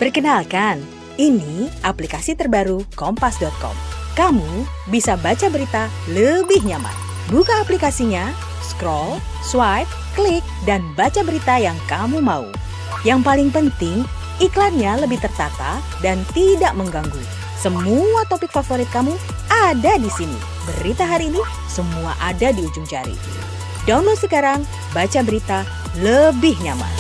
Perkenalkan, ini aplikasi terbaru Kompas.com. Kamu bisa baca berita lebih nyaman. Buka aplikasinya, scroll, swipe, klik, dan baca berita yang kamu mau. Yang paling penting, iklannya lebih tertata dan tidak mengganggu. Semua topik favorit kamu ada di sini. Berita hari ini semua ada di ujung jari. Download sekarang, baca berita lebih nyaman.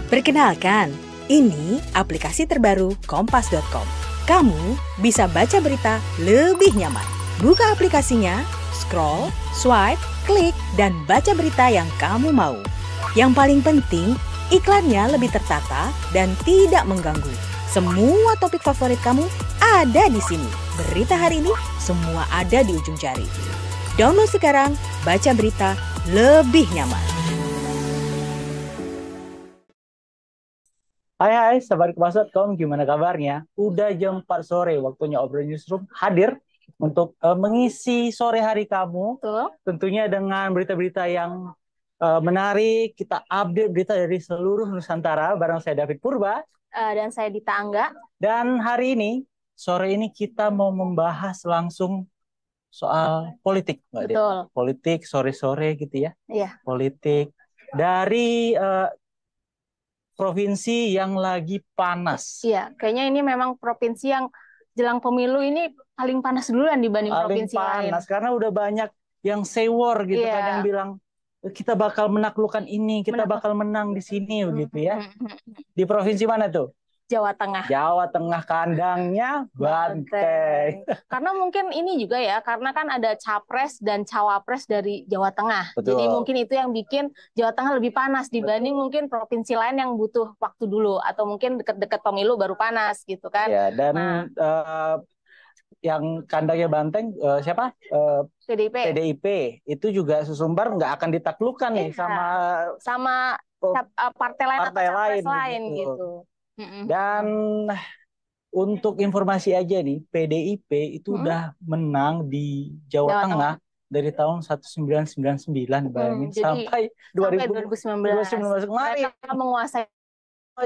Perkenalkan, ini aplikasi terbaru Kompas.com. Kamu bisa baca berita lebih nyaman. Buka aplikasinya, scroll, swipe, klik, dan baca berita yang kamu mau. Yang paling penting, iklannya lebih tertata dan tidak mengganggu. Semua topik favorit kamu ada di sini. Berita hari ini semua ada di ujung jari. Download sekarang, baca berita lebih nyaman. Hai sahabat Kompas.com, gimana kabarnya? Udah jam 4 sore, waktunya Obrol Newsroom hadir untuk mengisi sore hari kamu. Betul. Tentunya dengan berita-berita yang menarik, kita update berita dari seluruh Nusantara. Bareng saya David Purba. Dan saya Dita Angga. Dan hari ini, sore ini kita mau membahas langsung soal politik, Mbak Dita. Betul. Politik sore-sore gitu ya. Iya. Politik dari provinsi yang lagi panas. Iya, kayaknya ini memang provinsi yang jelang pemilu ini paling panas duluan dibanding provinsi lain. Paling panas karena udah banyak yang say war gitu kan, yang bilang kita bakal menaklukkan ini, kita bakal menang di sini begitu ya. Di provinsi mana tuh? Jawa Tengah. Jawa Tengah, kandangnya Banteng. Karena mungkin ini juga ya, karena kan ada capres dan cawapres dari Jawa Tengah. Betul. Jadi mungkin itu yang bikin Jawa Tengah lebih panas dibanding mungkin provinsi lain yang butuh waktu dulu, atau mungkin dekat-dekat pemilu baru panas gitu kan. Ya, dan yang kandangnya Banteng siapa? PDIP itu juga sesumbar nggak akan ditaklukkan nih sama partai lain atau capres lain gitu. Dan untuk informasi aja nih, PDIP itu udah menang di Jawa Tengah dari tahun 1999, bayangin, sampai 2019 kemarin. Mereka menguasai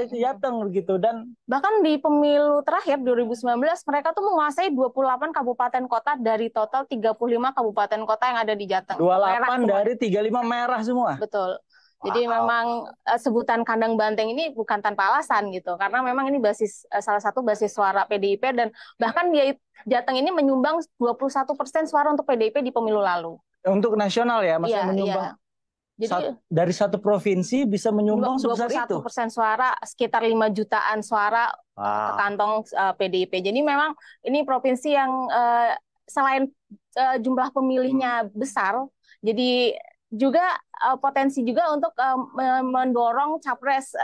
itu Jateng begitu, dan bahkan di pemilu terakhir 2019 mereka tuh menguasai 28 kabupaten kota dari total 35 kabupaten kota yang ada di Jateng. 28 dari 35 merah semua. Betul. Jadi memang sebutan kandang Banteng ini bukan tanpa alasan gitu, karena memang ini salah satu basis suara PDIP, dan bahkan Jateng ini menyumbang 21% suara untuk PDIP di pemilu lalu. Untuk nasional ya, maksudnya menyumbang. Iya. Jadi dari satu provinsi bisa menyumbang 21% suara, sekitar 5 jutaan suara ke kantong PDIP. Jadi memang ini provinsi yang selain jumlah pemilihnya besar, jadi juga potensi juga untuk mendorong capres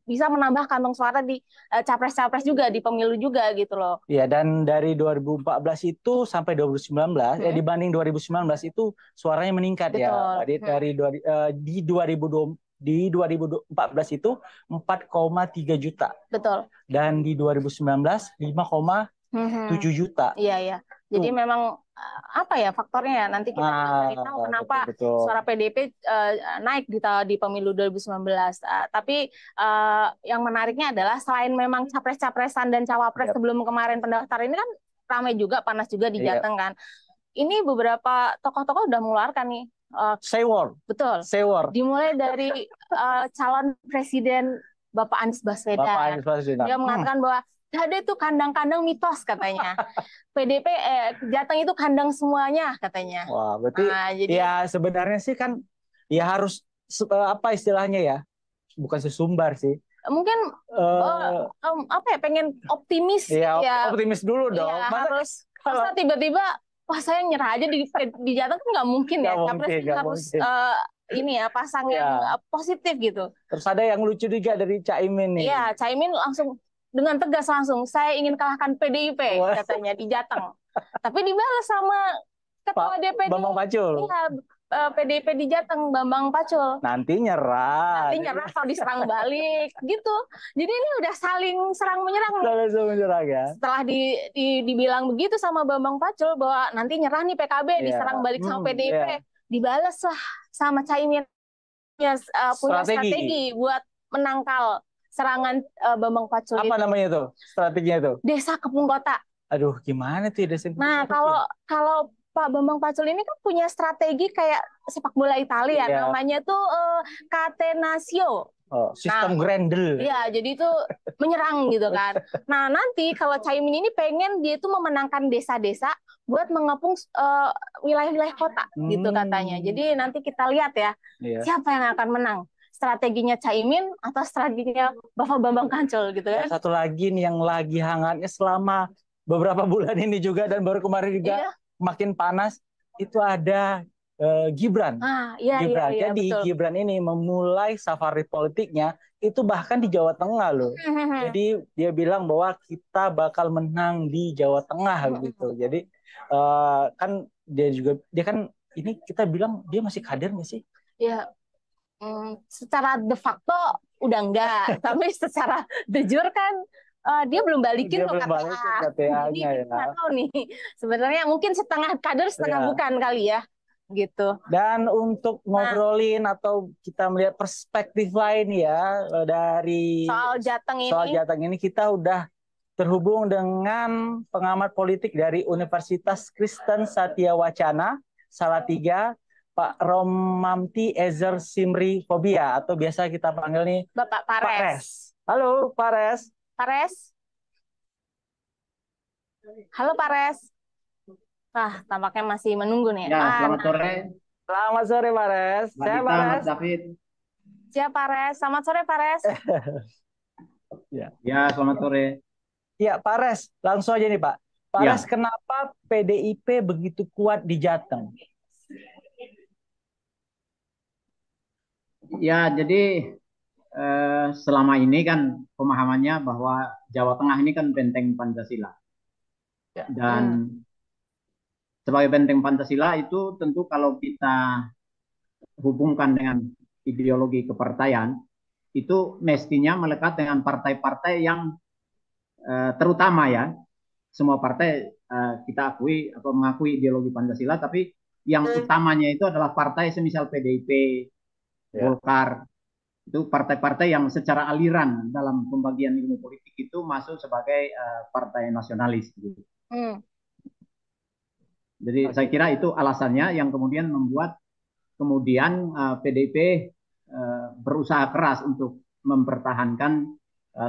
bisa menambah kantong suara di capres-capres juga di pemilu juga gitu loh. Iya, dan dari 2014 itu sampai 2019 dibanding 2019 itu suaranya meningkat. Betul. Ya. Di 2014 itu 4,3 juta. Betul. Dan di 2019 5,7 juta. Iya. Jadi memang apa ya faktornya ya, nanti kita cari tahu kenapa suara PDIP naik di pemilu 2019. Tapi yang menariknya adalah selain memang capres-capresan dan cawapres sebelum kemarin pendaftar ini kan ramai juga, panas juga di Jateng kan. Ini beberapa tokoh-tokoh udah mengeluarkan nih say war. Betul. Say war. Dimulai dari calon presiden Bapak Anies Baswedan. Dia mengatakan bahwa ada itu kandang-kandang mitos katanya. PDIP Jateng itu kandang semuanya katanya. Wah, berarti ya sebenarnya sih kan ya harus apa istilahnya ya? Bukan sesumbar sih. Mungkin pengen optimis ya. Optimis dulu dong. Ya, masa tiba-tiba wah saya nyerah aja di Jateng kan nggak mungkin ya. Capres harus ini ya pasang yang positif gitu. Terus ada yang lucu juga dari Caimin nih. Iya, Caimin langsung dengan tegas saya ingin kalahkan PDIP katanya di Jateng. Tapi dibalas sama ketua DPD Bambang Pacul. Iya, PDIP di Jateng, Bambang Pacul. Nanti nyerah kalau diserang balik gitu. Jadi ini udah saling serang menyerang. Ya. Setelah dibilang begitu sama Bambang Pacul bahwa nanti nyerah nih PKB diserang balik sama PDIP, dibalas lah sama Caimin punya strategi buat menangkal serangan Bambang Pacul Apa itu. namanya itu? Strateginya itu? Desa Kepung Kota. Aduh, gimana tuh ya desa? Nah, kalau Pak Bambang Pacul ini kan punya strategi kayak sepak bola Italia, Iya. namanya tuh Catenaccio. Oh, sistem Grendel. Iya, jadi itu menyerang gitu kan. Nah, nanti kalau Caimin ini pengen dia itu memenangkan desa-desa buat mengepung wilayah-wilayah kota gitu katanya. Jadi nanti kita lihat ya, siapa yang akan menang. Strateginya Caimin atau strateginya Bapak Bambang Pacul gitu kan. Satu lagi nih yang lagi hangatnya selama beberapa bulan ini juga dan baru kemarin juga makin panas, itu ada Gibran. Gibran. Iya, jadi betul. Gibran ini memulai safari politiknya itu bahkan di Jawa Tengah loh. Jadi dia bilang bahwa kita bakal menang di Jawa Tengah gitu. Jadi kan dia kan ini kita bilang dia masih kader nggak sih? Iya. Secara de facto udah enggak, tapi secara de jure kan dia belum balikin loh KTA. Jadi kita tahu nih sebenarnya mungkin setengah kader setengah bukan kali ya gitu. Dan untuk ngobrolin atau kita melihat perspektif lain ya dari soal Jateng ini kita udah terhubung dengan pengamat politik dari Universitas Kristen Satya Wacana Salatiga, Pak Romamti Ezer Simri Fobia, atau biasa kita panggil nih Bapak Pares. Halo Pak Res. Halo Pak Res. Tampaknya masih menunggu nih. Ya, selamat sore. Selamat sore Pak Res. Saya Pak Res. David. Siap Pak Res. Selamat sore Pak Res. Ya, selamat sore. Ya Pak Res, langsung aja nih Pak. Pak Res, kenapa PDIP begitu kuat di Jateng? Ya, jadi selama ini kan pemahamannya bahwa Jawa Tengah ini kan benteng Pancasila. Dan sebagai benteng Pancasila itu tentu kalau kita hubungkan dengan ideologi kepartaian, itu mestinya melekat dengan partai-partai yang terutama ya, semua partai kita akui atau mengakui ideologi Pancasila, tapi yang utamanya itu adalah partai semisal PDIP, Golkar, itu partai-partai yang secara aliran dalam pembagian ilmu politik itu masuk sebagai partai nasionalis. Gitu. Jadi saya kira itu alasannya yang kemudian membuat kemudian PDIP berusaha keras untuk mempertahankan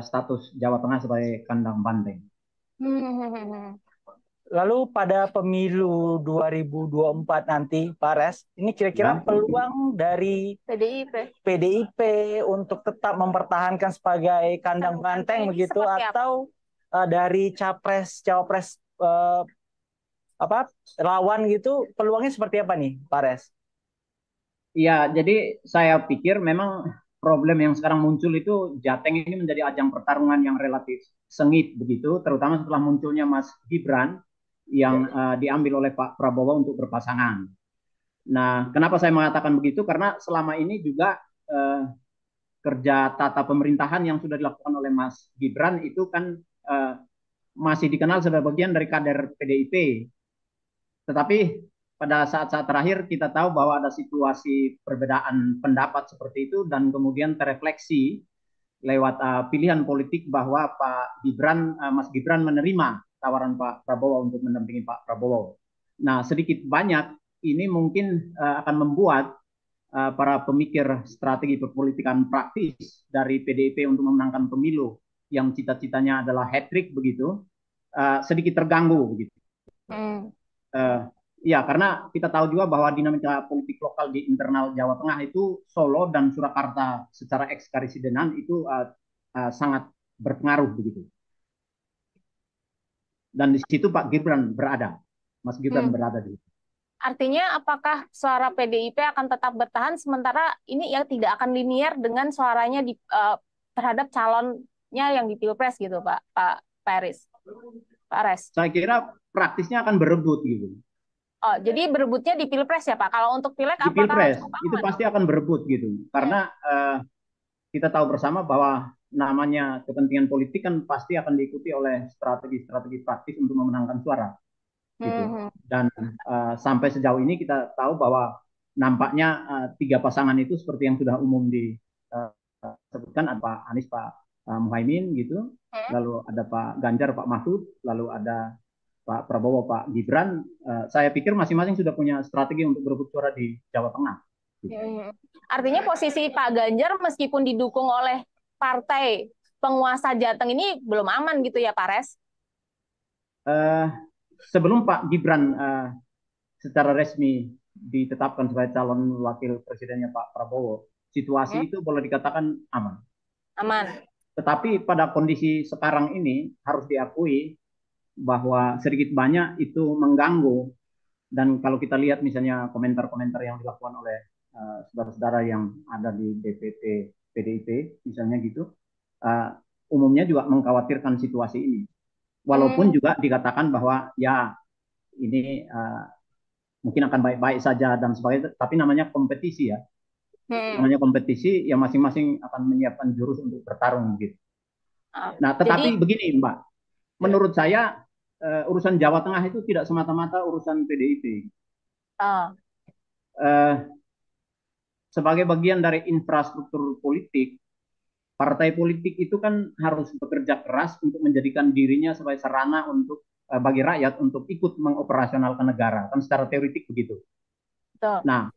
status Jawa Tengah sebagai kandang banteng. Lalu pada pemilu 2024 nanti, Pak Res, ini kira-kira peluang dari PDIP untuk tetap mempertahankan sebagai kandang banteng begitu, atau dari cawapres lawan gitu, peluangnya seperti apa nih, Pak Res? Iya, jadi saya pikir memang problem yang sekarang muncul itu Jateng ini menjadi ajang pertarungan yang relatif sengit begitu, terutama setelah munculnya Mas Gibran yang diambil oleh Pak Prabowo untuk berpasangan. Nah, kenapa saya mengatakan begitu? Karena selama ini juga kerja tata pemerintahan yang sudah dilakukan oleh Mas Gibran itu kan masih dikenal sebagai bagian dari kader PDIP. Tetapi pada saat-saat terakhir kita tahu bahwa ada situasi perbedaan pendapat seperti itu dan kemudian terefleksi lewat pilihan politik bahwa Mas Gibran menerima tawaran Pak Prabowo untuk mendampingi Pak Prabowo. Nah, sedikit banyak ini mungkin akan membuat para pemikir strategi perpolitikan praktis dari PDIP untuk memenangkan pemilu yang cita-citanya adalah hat-trick begitu, sedikit terganggu begitu. Ya, karena kita tahu juga bahwa dinamika politik lokal di internal Jawa Tengah itu Solo dan Surakarta secara ekskarisidenan itu sangat berpengaruh begitu. Dan di situ Pak Gibran berada, Mas Gibran berada di situ. Artinya apakah suara PDIP akan tetap bertahan sementara ini ya tidak akan linier dengan suaranya terhadap calonnya yang di Pilpres gitu, Pak Res? Saya kira praktisnya akan berebut gitu. Oh, jadi berebutnya di Pilpres ya Pak? Kalau untuk Pileg di Pilpres itu pasti akan berebut gitu. Karena kita tahu bersama bahwa namanya kepentingan politik kan pasti akan diikuti oleh strategi-strategi praktis untuk memenangkan suara. Gitu. Dan sampai sejauh ini kita tahu bahwa nampaknya tiga pasangan itu seperti yang sudah umum disebutkan, Pak Anies, Pak Muhaimin gitu, lalu ada Pak Ganjar, Pak Mahfud, lalu ada Pak Prabowo, Pak Gibran. Saya pikir masing-masing sudah punya strategi untuk berebut suara di Jawa Tengah. Gitu. Artinya posisi Pak Ganjar meskipun didukung oleh partai penguasa Jateng ini belum aman gitu ya, Pak Res? Sebelum Pak Gibran secara resmi ditetapkan sebagai calon wakil presidennya Pak Prabowo, situasi itu boleh dikatakan aman. Aman. Tetapi pada kondisi sekarang ini harus diakui bahwa sedikit banyak itu mengganggu. Dan kalau kita lihat misalnya komentar-komentar yang dilakukan oleh saudara-saudara yang ada di DPP PDIP misalnya gitu, umumnya juga mengkhawatirkan situasi ini. Walaupun juga dikatakan bahwa ya ini mungkin akan baik-baik saja dan sebagainya, tapi namanya kompetisi ya. Namanya kompetisi, ya masing-masing akan menyiapkan jurus untuk bertarung gitu. Nah, tetapi begini Mbak, menurut saya urusan Jawa Tengah itu tidak semata-mata urusan PDIP. Sebagai bagian dari infrastruktur politik, partai politik itu kan harus bekerja keras untuk menjadikan dirinya sebagai sarana untuk bagi rakyat untuk ikut mengoperasionalkan negara, kan secara teoretik begitu. Betul. Nah,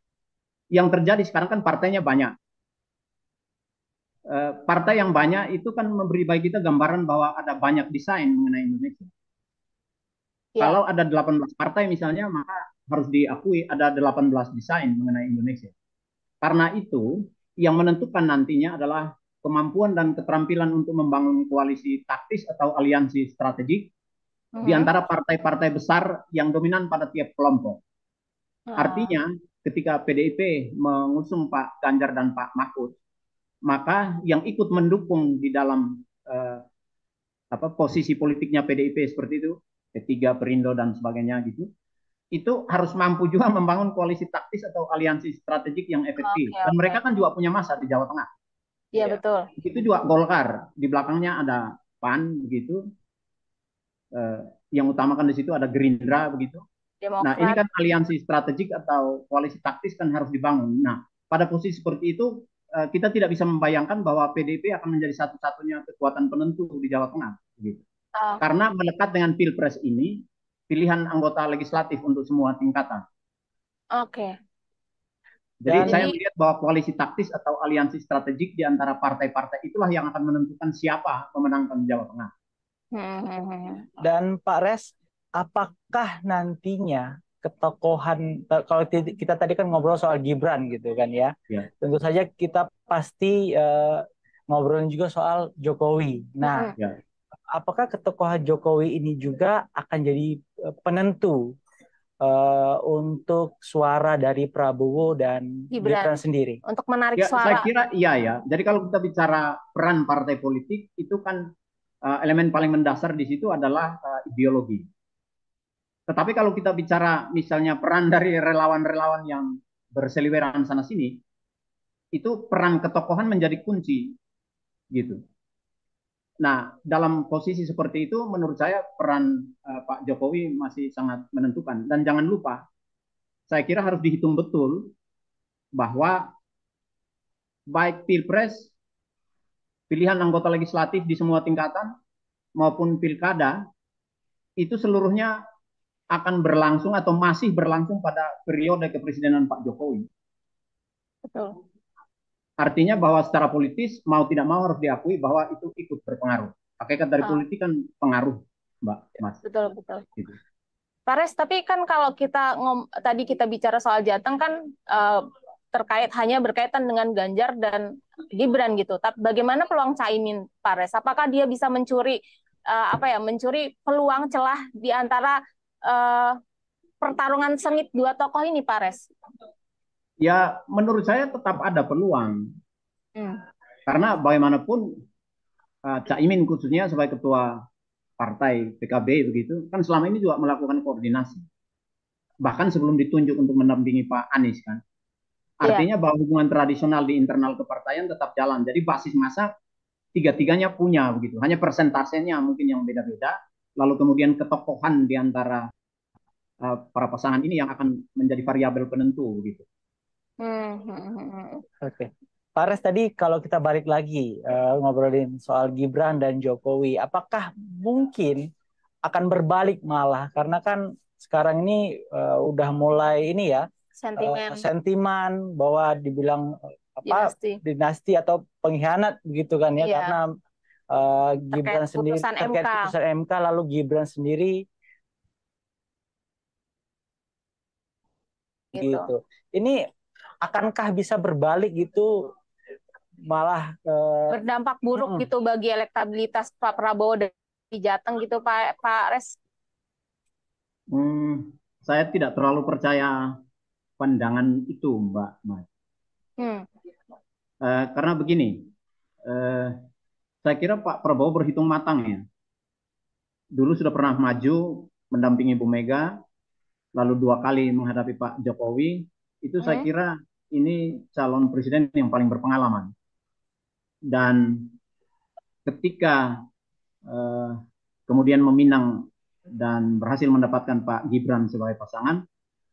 yang terjadi sekarang kan partainya banyak. Partai yang banyak itu kan memberi bagi kita gambaran bahwa ada banyak desain mengenai Indonesia. Ya. Kalau ada 18 partai misalnya, maka harus diakui ada 18 desain mengenai Indonesia. Karena itu, yang menentukan nantinya adalah kemampuan dan keterampilan untuk membangun koalisi taktis atau aliansi strategik di antara partai-partai besar yang dominan pada tiap kelompok. Artinya, ketika PDIP mengusung Pak Ganjar dan Pak Mahfud, maka yang ikut mendukung di dalam posisi politiknya PDIP seperti itu, P3, Perindo dan sebagainya gitu, itu harus mampu juga membangun koalisi taktis atau aliansi strategik yang efektif. Dan mereka kan juga punya masa di Jawa Tengah. Iya, betul. Itu juga Golkar, di belakangnya ada PAN begitu. Yang utamakan di situ ada Gerindra begitu. Demokrat. Nah, ini kan aliansi strategik atau koalisi taktis kan harus dibangun. Nah, pada posisi seperti itu kita tidak bisa membayangkan bahwa PDIP akan menjadi satu-satunya kekuatan penentu di Jawa Tengah gitu. Karena melekat dengan Pilpres ini pilihan anggota legislatif untuk semua tingkatan. Oke. Jadi saya melihat bahwa koalisi taktis atau aliansi strategik di antara partai-partai itulah yang akan menentukan siapa pemenangkan Jawa Tengah. Dan Pak Res, apakah nantinya ketokohan, kalau kita tadi kan ngobrol soal Gibran gitu kan ya, tentu saja kita pasti ngobrolin juga soal Jokowi. Nah, apakah ketokohan Jokowi ini juga akan jadi penentu untuk suara dari Prabowo dan Gibran sendiri? Untuk menarik suara. Saya kira iya ya. Jadi kalau kita bicara peran partai politik, itu kan elemen paling mendasar di situ adalah ideologi. Tetapi kalau kita bicara misalnya peran dari relawan-relawan yang berseliweran sana sini, itu peran ketokohan menjadi kunci gitu. Nah, dalam posisi seperti itu menurut saya peran Pak Jokowi masih sangat menentukan. Dan jangan lupa, saya kira harus dihitung betul bahwa baik Pilpres, pilihan anggota legislatif di semua tingkatan, maupun pilkada, itu seluruhnya akan berlangsung atau masih berlangsung pada periode kepresidenan Pak Jokowi. Betul. Artinya bahwa secara politis mau tidak mau harus diakui bahwa itu ikut berpengaruh. Hakikat dari politik kan pengaruh, Mbak, Mas. Betul, betul. Gitu. Pak Res, tapi kan kalau kita tadi kita bicara soal Jateng kan hanya berkaitan dengan Ganjar dan Gibran gitu. Tapi bagaimana peluang Caimin, Pak Res? Apakah dia bisa mencuri mencuri peluang celah di antara pertarungan sengit dua tokoh ini, Pak Res? Ya, menurut saya tetap ada peluang. Karena bagaimanapun Caimin khususnya sebagai ketua partai PKB begitu, kan selama ini juga melakukan koordinasi. Bahkan sebelum ditunjuk untuk mendampingi Pak Anies kan. Artinya bahwa hubungan tradisional di internal kepartaian tetap jalan. Jadi basis massa tiga-tiganya punya begitu. Hanya persentasenya mungkin yang beda-beda. Lalu kemudian ketokohan di antara para pasangan ini yang akan menjadi variabel penentu begitu. Oke. Res tadi kalau kita balik lagi ngobrolin soal Gibran dan Jokowi, apakah mungkin akan berbalik malah karena kan sekarang ini udah mulai ini ya sentimen bahwa dibilang dinasti atau pengkhianat begitu kan ya, karena Gibran sendiri terkait putusan MK, lalu Gibran sendiri gitu. Ini akankah bisa berbalik gitu, malah berdampak buruk gitu bagi elektabilitas Pak Prabowo di Jateng gitu, Pak Res? Saya tidak terlalu percaya pandangan itu, Mbak Mas. Karena begini, saya kira Pak Prabowo berhitung matang ya. Dulu sudah pernah maju mendampingi Bu Mega, lalu 2 kali menghadapi Pak Jokowi. Itu saya kira ini calon presiden yang paling berpengalaman. Dan ketika kemudian meminang dan berhasil mendapatkan Pak Gibran sebagai pasangan,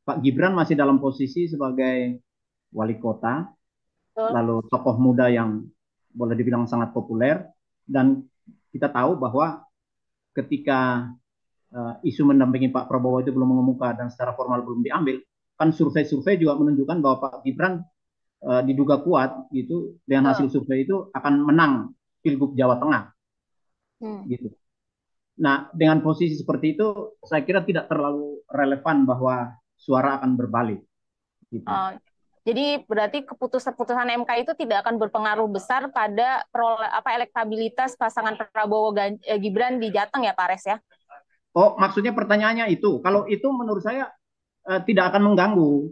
Pak Gibran masih dalam posisi sebagai wali kota, lalu tokoh muda yang boleh dibilang sangat populer, dan kita tahu bahwa ketika isu mendampingi Pak Prabowo itu belum mengemuka dan secara formal belum diambil, kan survei-survei juga menunjukkan bahwa Pak Gibran diduga kuat gitu dengan hasil survei itu akan menang Pilgub Jawa Tengah gitu. Nah, dengan posisi seperti itu saya kira tidak terlalu relevan bahwa suara akan berbalik gitu. Jadi berarti keputusan MK itu tidak akan berpengaruh besar pada elektabilitas pasangan Prabowo Gibran di Jateng ya, Pak Res ya? Oh, maksudnya pertanyaannya itu. Kalau itu menurut saya tidak akan mengganggu.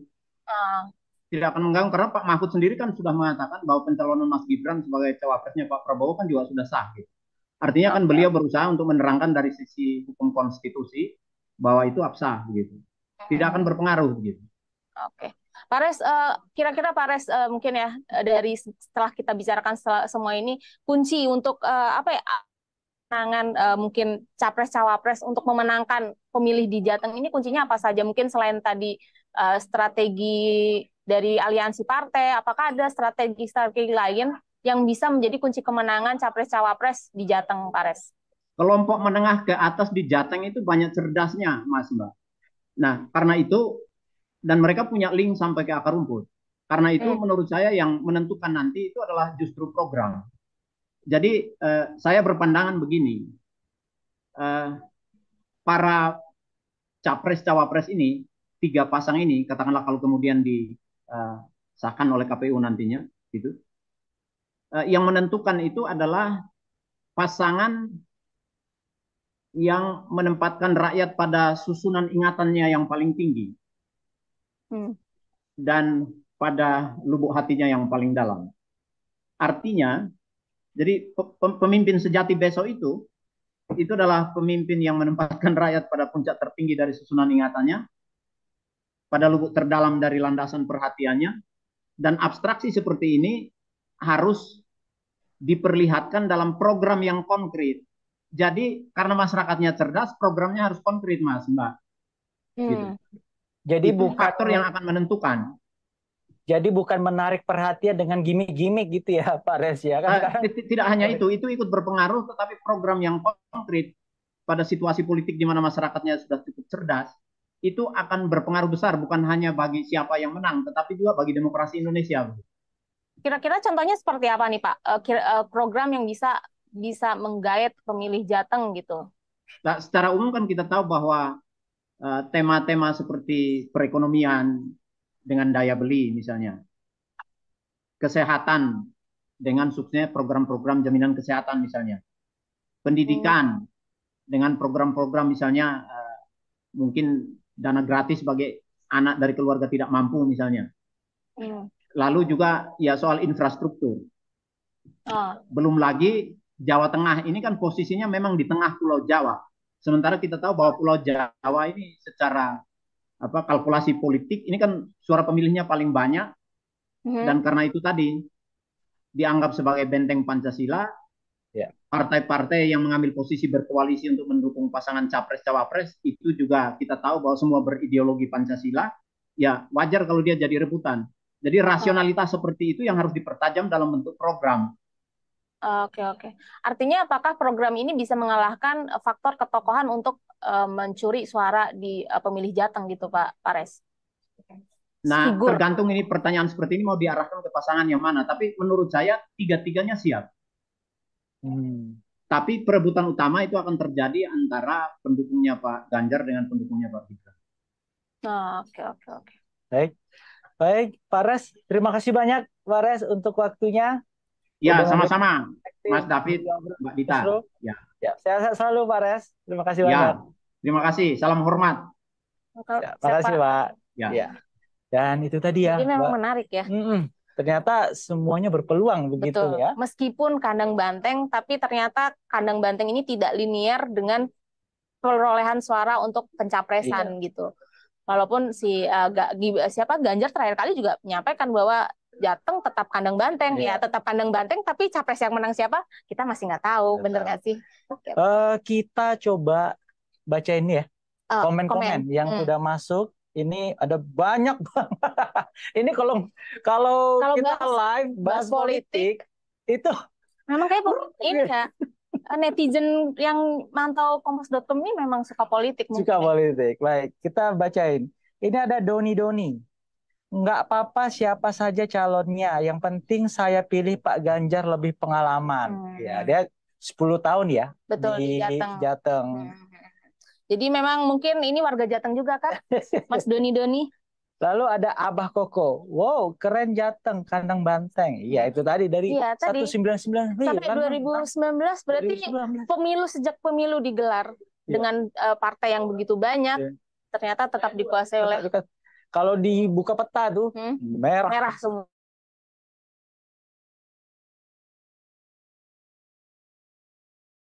Tidak akan mengganggu karena Pak Mahfud sendiri kan sudah mengatakan bahwa pencalonan Mas Gibran sebagai cawapresnya Pak Prabowo kan juga sudah sah gitu. Artinya kan beliau berusaha untuk menerangkan dari sisi hukum konstitusi bahwa itu absah begitu. Tidak akan berpengaruh begitu. Oke. Pak Res, kira-kira Pak Res mungkin ya dari setelah kita bicarakan semua ini, kunci untuk kemenangan mungkin capres-cawapres untuk memenangkan pemilih di Jateng ini kuncinya apa saja? Mungkin selain tadi strategi dari aliansi partai, apakah ada strategi-strategi lain yang bisa menjadi kunci kemenangan capres-cawapres di Jateng, Pak Res? Kelompok menengah ke atas di Jateng itu banyak cerdasnya, Mas Mbak. Nah, karena itu, dan mereka punya link sampai ke akar rumput. Karena itu menurut saya yang menentukan nanti itu adalah justru program. Jadi saya berpandangan begini, para capres-cawapres ini, 3 pasang ini, katakanlah kalau kemudian disahkan oleh KPU nantinya, gitu, yang menentukan itu adalah pasangan yang menempatkan rakyat pada susunan ingatannya yang paling tinggi dan pada lubuk hatinya yang paling dalam. Artinya, jadi pemimpin sejati besok itu adalah pemimpin yang menempatkan rakyat pada puncak tertinggi dari susunan ingatannya, pada lubuk terdalam dari landasan perhatiannya, dan abstraksi seperti ini harus diperlihatkan dalam program yang konkret. Jadi karena masyarakatnya cerdas, programnya harus konkret, Mas, Mbak. Gitu. Jadi itu bukan faktor yang akan menentukan. Jadi bukan menarik perhatian dengan gimmick-gimmick gitu ya, Pak Res ya. Tidak hanya itu ikut berpengaruh, tetapi program yang konkret pada situasi politik di mana masyarakatnya sudah cukup cerdas, itu akan berpengaruh besar bukan hanya bagi siapa yang menang, tetapi juga bagi demokrasi Indonesia. Kira-kira contohnya seperti apa nih Pak? Program yang bisa menggait pemilih Jateng gitu. Nah, secara umum kan kita tahu bahwa tema-tema seperti perekonomian dengan daya beli misalnya, kesehatan dengan subsidi program-program jaminan kesehatan misalnya, pendidikan dengan program-program misalnya mungkin dana gratis bagi anak dari keluarga tidak mampu misalnya. Lalu juga ya soal infrastruktur. Belum lagi Jawa Tengah ini kan posisinya memang di tengah Pulau Jawa. Sementara kita tahu bahwa Pulau Jawa ini secara kalkulasi politik ini kan suara pemilihnya paling banyak, dan karena itu tadi dianggap sebagai benteng Pancasila. Partai-partai yang mengambil posisi berkoalisi untuk mendukung pasangan capres-cawapres itu juga kita tahu bahwa semua berideologi Pancasila. Ya wajar kalau dia jadi rebutan. Jadi rasionalitas seperti itu yang harus dipertajam dalam bentuk program. Oke, oke. Artinya apakah program ini bisa mengalahkan faktor ketokohan untuk mencuri suara di pemilih Jateng gitu, Pak Pares? Nah, Figur. tergantung ini pertanyaan seperti ini mau diarahkan ke pasangan yang mana. Tapi menurut saya tiga-tiganya siap. Tapi perebutan utama itu akan terjadi antara pendukungnya Pak Ganjar dengan pendukungnya Pak Gibran. Oke, oke, oke. Baik, baik, Pak Res. Terima kasih banyak, Pak Res, untuk waktunya. Ya, sama-sama, Mas David, Mbak Dita. Ya, sehat selalu, Pak Res. Terima kasih ya, banyak. Terima kasih. Salam hormat. Ya, terima kasih, Pak. Ya. Dan itu tadi ya. Jadi memang menarik ya. Ternyata semuanya berpeluang begitu. Betul. Ya. Meskipun kandang banteng, tapi ternyata kandang banteng ini tidak linear dengan perolehan suara untuk pencapresan gitu. Walaupun Ganjar terakhir kali juga menyampaikan bahwa Jateng tetap kandang banteng, ya tetap kandang banteng, tapi capres yang menang siapa kita masih nggak tahu, bener nggak sih? Kita coba baca ini ya, komen-komen yang udah masuk. Ini ada banyak banget. Ini kalau kita live bahas politik itu memang kayak ini ya. Netizen yang mantau kompas.com ini memang suka politik. Suka politik. Baik, kita bacain. Ini ada Doni. Nggak apa-apa siapa saja calonnya. Yang penting saya pilih Pak Ganjar lebih pengalaman. Ya, dia 10 tahun ya. Betul, di Jateng. Jadi memang mungkin ini warga Jateng juga kan, Mas Doni. Lalu ada Abah Koko. Wow, keren Jateng, kandang banteng. Iya, itu tadi dari 199 sampai 2019 berarti 2019. Sejak pemilu digelar dengan partai yang begitu banyak, ternyata tetap dikuasai oleh. Kalau dibuka peta tuh merah semua.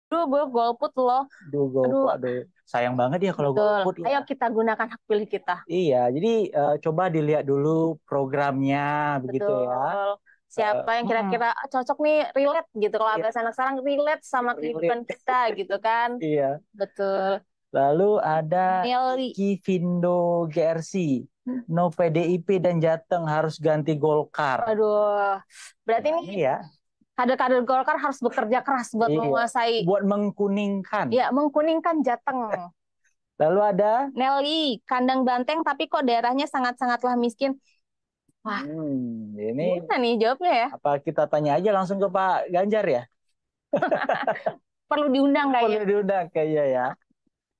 Gue golput loh. Aduh, sayang banget ya kalau golput. Ayo kita gunakan hak pilih kita. Iya, jadi coba dilihat dulu programnya begitu ya. Siapa yang kira-kira cocok nih, relate gitu. Kalau bahasa anak sekarang relate sama kehidupan kita gitu kan. Iya. Betul. Lalu ada Kivindo GRC. No PDIP dan Jateng harus ganti Golkar. Aduh, berarti ini ya. Kader-kader Golkar harus bekerja keras buat menguasai. Buat mengkuningkan. Ya, mengkuningkan Jateng. Lalu ada Nelly, kandang banteng tapi kok daerahnya sangat-sangatlah miskin. Wah, ini gimana nih jawabnya ya? Apa kita tanya aja langsung ke Pak Ganjar ya? Perlu diundang kayaknya. Perlu diundang kayaknya ya.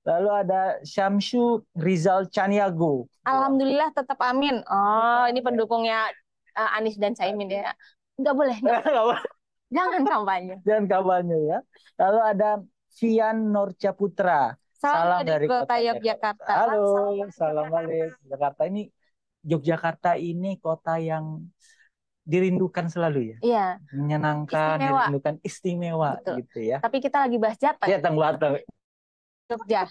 Lalu ada Syamsu Rizal Caniago. Alhamdulillah tetap amin. Oh, ini pendukungnya Anies dan Caimin ya. Nggak boleh. Jangan kampanye. Jangan kampanye ya. Lalu ada Vian Norca Putra. Salam dari kota Yogyakarta. Halo, salam balik. Jakarta ini, Yogyakarta ini kota yang dirindukan selalu ya. Iya. Menyenangkan, dirindukan, istimewa. Betul. Gitu ya. Tapi kita lagi bahas Jateng. Jateng. Jogja.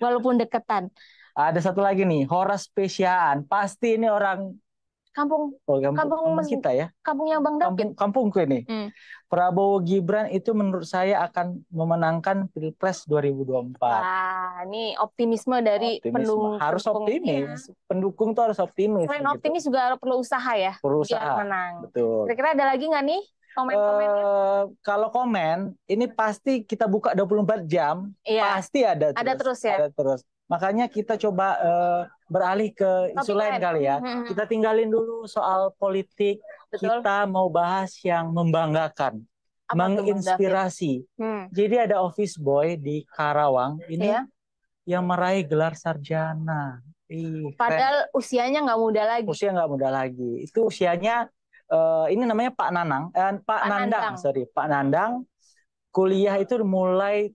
Walaupun deketan. Ada satu lagi nih, Horas Spesiaan. Pasti ini orang kampung kita ya. Kampungnya Bang David. Kampungku ini. Prabowo Gibran itu menurut saya akan memenangkan Pilpres 2024. Wah, ini optimisme dari pendukung. Harus optimis. Pendukung tuh harus optimis. Selain optimis juga perlu usaha ya. Perlu usaha. Menang. Betul. Kira-kira ada lagi nggak nih komen-komennya? Kalau komen, ini pasti kita buka 24 jam. Iya. Pasti ada terus. Ada terus ya. Ada terus. Makanya kita coba beralih ke isu lain kali ya. Kita tinggalin dulu soal politik. Betul. Kita mau bahas yang membanggakan, menginspirasi. Jadi ada office boy di Karawang ini yang meraih gelar sarjana. Padahal usianya nggak muda lagi. Usia nggak muda lagi. Itu usianya ini namanya Pak Nandang. Kuliah itu mulai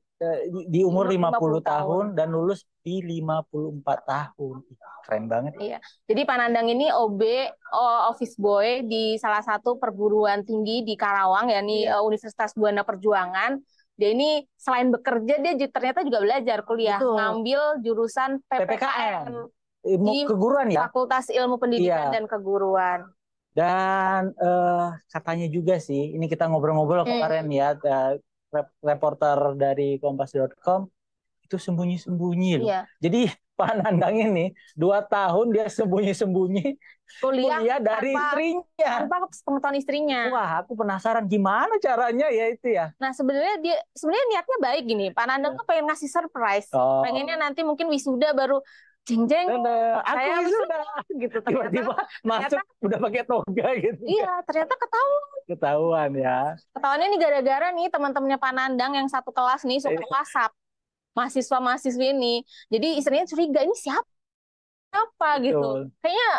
di umur 50 tahun dan lulus di 54 tahun. Keren banget. Iya. Jadi Pak Nandang ini office boy di salah satu perguruan tinggi di Karawang, yakni Universitas Buana Perjuangan. Dia ini selain bekerja, dia ternyata juga belajar kuliah. Betul. Ngambil jurusan PPKN. Ilmu keguruan ya? Fakultas Ilmu Pendidikan dan Keguruan. Dan katanya juga sih, ini kita ngobrol-ngobrol kemarin ya, reporter dari kompas.com, itu sembunyi-sembunyi loh. Iya. Jadi Pak Nandang ini 2 tahun dia sembunyi-sembunyi kuliah dari istrinya. Tanpa pengetahuan istrinya. Wah, aku penasaran gimana caranya ya itu ya. Nah, sebenarnya niatnya baik gini. Pak Nandang tuh pengen ngasih surprise. Pengennya nanti mungkin wisuda baru jeng-jeng. Aku wisuda gitu. Tiba-tiba masuk udah pakai toga gitu. Iya, ternyata ketahuan ya. Ketahuannya nih gara-gara nih teman-temannya Pak Nandang yang satu kelas nih suka WhatsApp mahasiswa-mahasiswi ini. Jadi istrinya curiga, ini siapa gitu. Kayaknya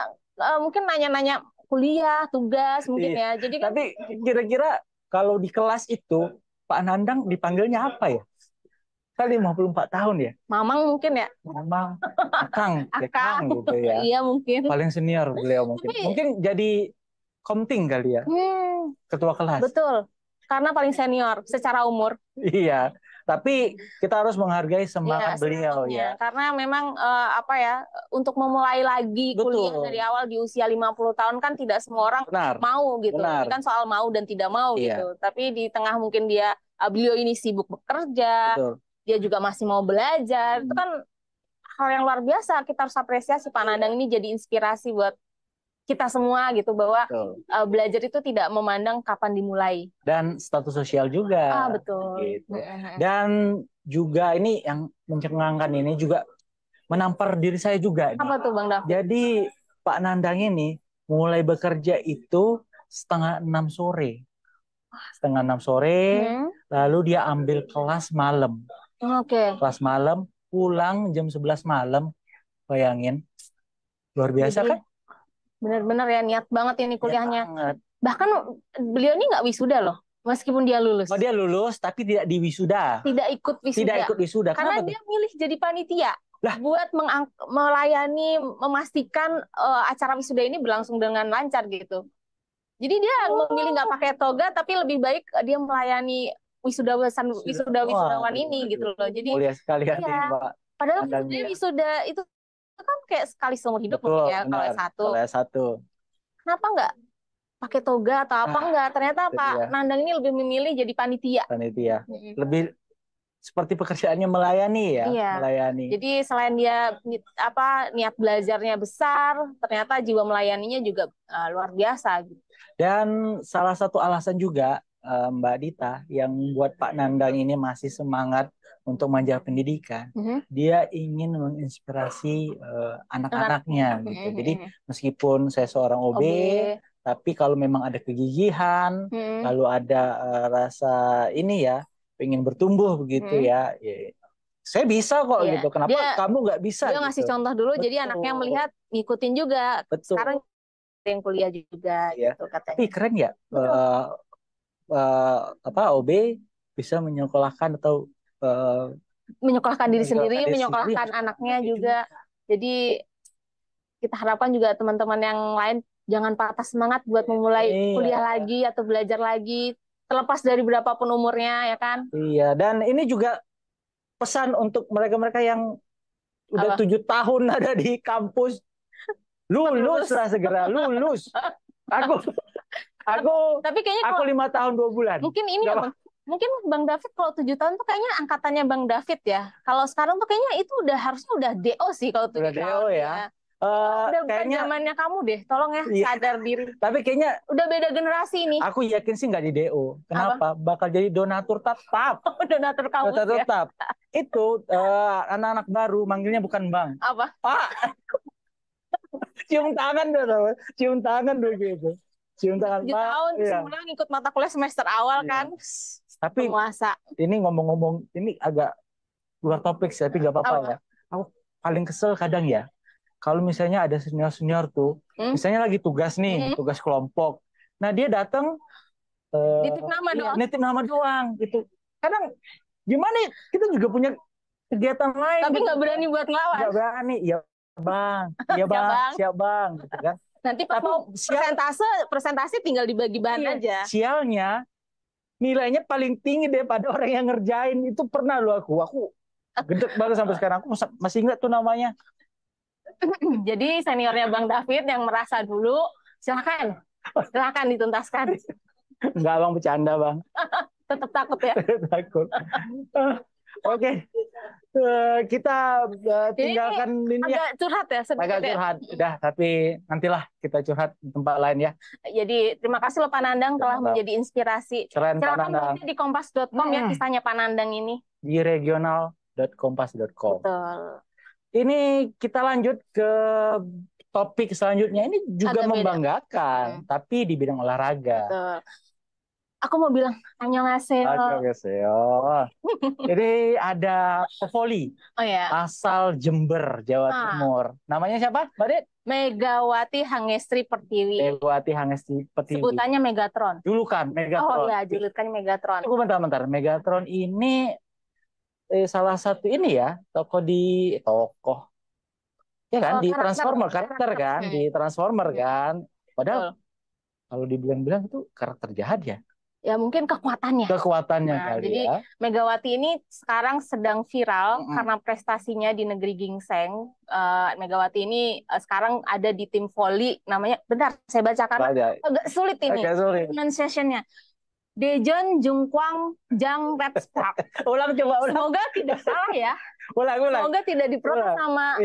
mungkin nanya-nanya kuliah, tugas mungkin ya. Jadi tapi kira-kira kalau di kelas itu Pak Nandang dipanggilnya apa ya? Kan 54 tahun ya? Mamang mungkin ya? Mamang, Akang gitu ya. Iya mungkin. Paling senior beliau mungkin. Mungkin jadi komting kali ya? Ketua kelas. Betul. Karena paling senior secara umur. Iya. Tapi kita harus menghargai semangat beliau ya. Karena memang untuk memulai lagi kuliah dari awal di usia 50 tahun kan tidak semua orang mau gitu. Ini kan soal mau dan tidak mau gitu. Tapi di tengah mungkin beliau ini sibuk bekerja, dia juga masih mau belajar. Itu kan hal yang luar biasa. Kita harus apresiasi Pak Nandang ini jadi inspirasi buat kita semua gitu, bahwa belajar itu tidak memandang kapan dimulai. Dan status sosial juga. Betul. Gitu. Dan juga ini yang mencengangkan ini juga menampar diri saya juga. Apa tuh Bang David? Jadi Pak Nandang ini mulai bekerja itu 5:30 sore. 5:30 sore, lalu dia ambil kelas malam. Kelas malam, pulang jam 11 malam. Bayangin. Luar biasa kan? Benar-benar ya, niat banget ini kuliahnya. Bahkan beliau ini nggak wisuda loh, meskipun dia lulus. Dia lulus, tapi tidak di wisuda. Tidak ikut wisuda. Karena dia milih jadi panitia. Buat melayani, memastikan acara wisuda ini berlangsung dengan lancar gitu. Jadi dia memilih nggak pakai toga, tapi lebih baik dia melayani wisudawan ini gitu loh. Jadi mulia sekali hati Mbak. Padahal wisuda itu kan kayak sekali seumur hidup mungkin ya kalau S1. Kenapa nggak pakai toga atau apa enggak? Ternyata Pak Nandang ini lebih memilih jadi panitia. Lebih seperti pekerjaannya melayani ya, melayani. Jadi selain dia niat belajarnya besar, ternyata jiwa melayaninya juga luar biasa gitu. Dan salah satu alasan juga Mbak Dita yang membuat Pak Nandang ini masih semangat untuk mengejar pendidikan, dia ingin menginspirasi anak-anaknya gitu. Jadi meskipun saya seorang OB, tapi kalau memang ada kegigihan, lalu ada rasa ini ya, pengen bertumbuh begitu ya, saya bisa kok gitu. Kenapa kamu nggak bisa? Dia ngasih contoh dulu, jadi anaknya melihat ngikutin juga. Sekarang yang kuliah juga gitu katanya. Tapi keren ya, OB bisa menyekolahkan atau menyekolahkan diri sendiri, menyekolahkan anaknya juga. Jadi kita harapkan juga teman-teman yang lain jangan patah semangat buat memulai kuliah lagi atau belajar lagi, terlepas dari berapapun umurnya ya kan. Iya, dan ini juga pesan untuk mereka-mereka yang udah 7 tahun ada di kampus, lulus lah segera, lulus. Tapi kayaknya aku 5 tahun 2 bulan. Mungkin ini mungkin Bang David kalau 7 tahun tuh kayaknya angkatannya Bang David ya. Kalau sekarang tuh kayaknya itu harusnya udah DO sih kalau 7 tahun ya. Udah kayaknya zamannya kamu deh, tolong ya sadar diri. Tapi kayaknya udah beda generasi nih. Aku yakin sih nggak di DO. Kenapa? Bakal jadi donatur tetap. Donatur kampus donatur tetap. Itu anak-anak baru manggilnya bukan Bang. Apa? Pak. Cium tangan dong, cium tangan begitu. Cium tangan 7 tahun sebenarnya ngikut mata kuliah semester awal kan. Tapi penguasa. Ini ngomong-ngomong ini agak luar topik sih, tapi nggak apa-apa ya. Aku paling kesel kadang ya, kalau misalnya ada senior-senior tuh, misalnya lagi tugas nih, tugas kelompok. Nah dia datang nitip nama doang gitu. Kadang gimana? Kita juga punya kegiatan lain. Tapi nggak berani buat ngelawan. Nggak berani, ya bang, iya bang, siap bang, gitu kan. Nanti pas mau presentasi tinggal dibagi bahan aja. Sialnya nilainya paling tinggi daripada orang yang ngerjain. Itu pernah loh aku gedek banget sampai sekarang. Aku masih ingat tuh namanya. Jadi seniornya Bang David yang merasa dulu, silakan dituntaskan. Enggak bang, bercanda bang. Tetap takut ya. Takut. Oke. Kita tinggalkan ini ya. Agak curhat ya sedikit. Agak curhat. Udah, tapi nantilah kita curhat di tempat lain ya. Jadi terima kasih loh Pak Nandang telah menjadi inspirasi. Keren Pak Silakan Nandang. baca di kompas.com ya kisahnya Pak Nandang ini. Di regional.kompas.com. Betul. Ini kita lanjut ke topik selanjutnya. Ini juga Agak beda. Membanggakan, tapi di bidang olahraga. Betul. Aku mau bilang annyeonghaseyo. Annyeonghaseyo. Jadi ada pevoli Oh ya. asal Jember, Jawa Timur. Namanya siapa, Mbak Det? Megawati Hangestri Pertiwi. Megawati Hangestri Pertiwi. Sebutannya Megatron. Julukan Megatron. Oh iya, julukannya Megatron. Tunggu bentar. Megatron ini salah satu ini ya, tokoh. Ya kan, di Transformer karakter kan, di Transformer kan. Padahal kalau dibilang-bilang itu karakter jahat ya. Ya mungkin kekuatannya. Kali jadi, ya. Megawati ini sekarang sedang viral karena prestasinya di negeri gingseng. Megawati ini sekarang ada di tim voli namanya. Bentar, saya baca karena agak sulit ini pronunciation-nya. Daejeon Jungkwang Jang Red Spark. Ulang. Semoga tidak salah ya. Ulang. Semoga tidak diprotes sama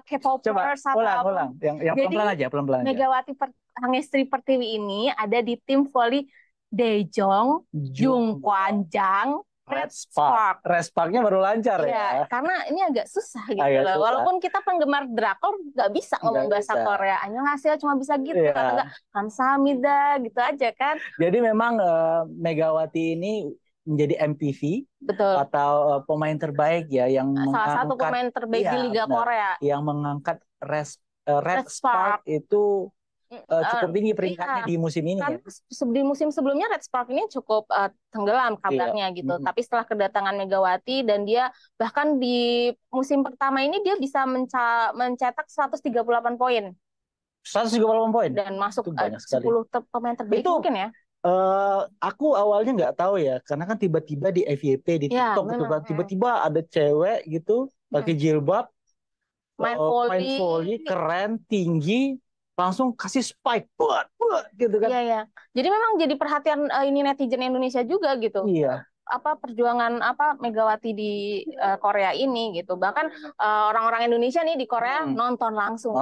K-popers atau ulang. Yang pelan-pelan aja. Megawati Hangestri Pertiwi ini ada di tim voli Daejeon Jungkwang Jang Red Spark. Red Spark-nya baru lancar ya. Karena ini agak susah gitu loh. Walaupun kita penggemar drakor nggak bisa ngomong bahasa Korea. Annyeonghaseyo cuma bisa gitu. Atau enggak kamsahamnida gitu aja kan. Jadi memang Megawati ini menjadi MPV. Betul. Atau pemain terbaik ya yang salah satu pemain terbaik di Liga Korea. Yang mengangkat Red Spark itu cukup tinggi peringkatnya di musim ini. Karena di musim sebelumnya Red Spark ini cukup tenggelam kabarnya gitu. Tapi setelah kedatangan Megawati dan dia bahkan di musim pertama ini dia bisa mencetak 138 poin. 138 poin. Dan masuk 10 pemain terbaik itu, mungkin ya. Aku awalnya nggak tahu ya, karena kan tiba-tiba di FYP di TikTok gitu kan, tiba-tiba ada cewek gitu pakai jilbab, main volley, keren, tinggi. Langsung kasih spike buat gitu kan. Iya. Jadi memang jadi perhatian ini netizen Indonesia juga gitu. Iya. Perjuangan Megawati di Korea ini gitu. Bahkan orang-orang Indonesia nih di Korea nonton langsung.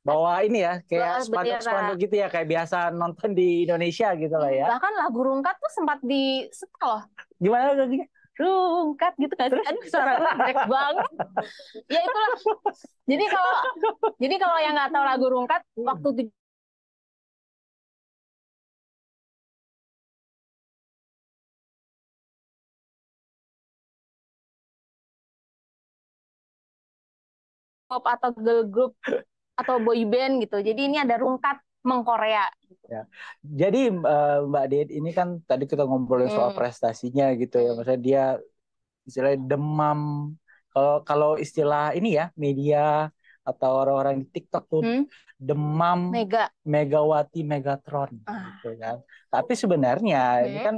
Bawa ini ya kayak spanduk gitu ya, kayak biasa nonton di Indonesia gitu lah ya. Bahkan lagu Rungkat tuh sempat di setel loh. Gimana lagunya? Rungkat gitu kan. Aduh, suara jelek banget. Ya itulah. Jadi kalau yang nggak tahu lagu Rungkat waktu pop atau girl group atau boy band gitu. Jadi ini ada Rungkat mengkorea. Ya. Jadi Mbak Ded ini kan tadi kita ngobrolin soal prestasinya gitu ya. Maksudnya dia istilahnya demam. Kalau istilah ini ya media atau orang-orang di TikTok tuh demam Megawati Megatron gitu kan. Tapi sebenarnya ini kan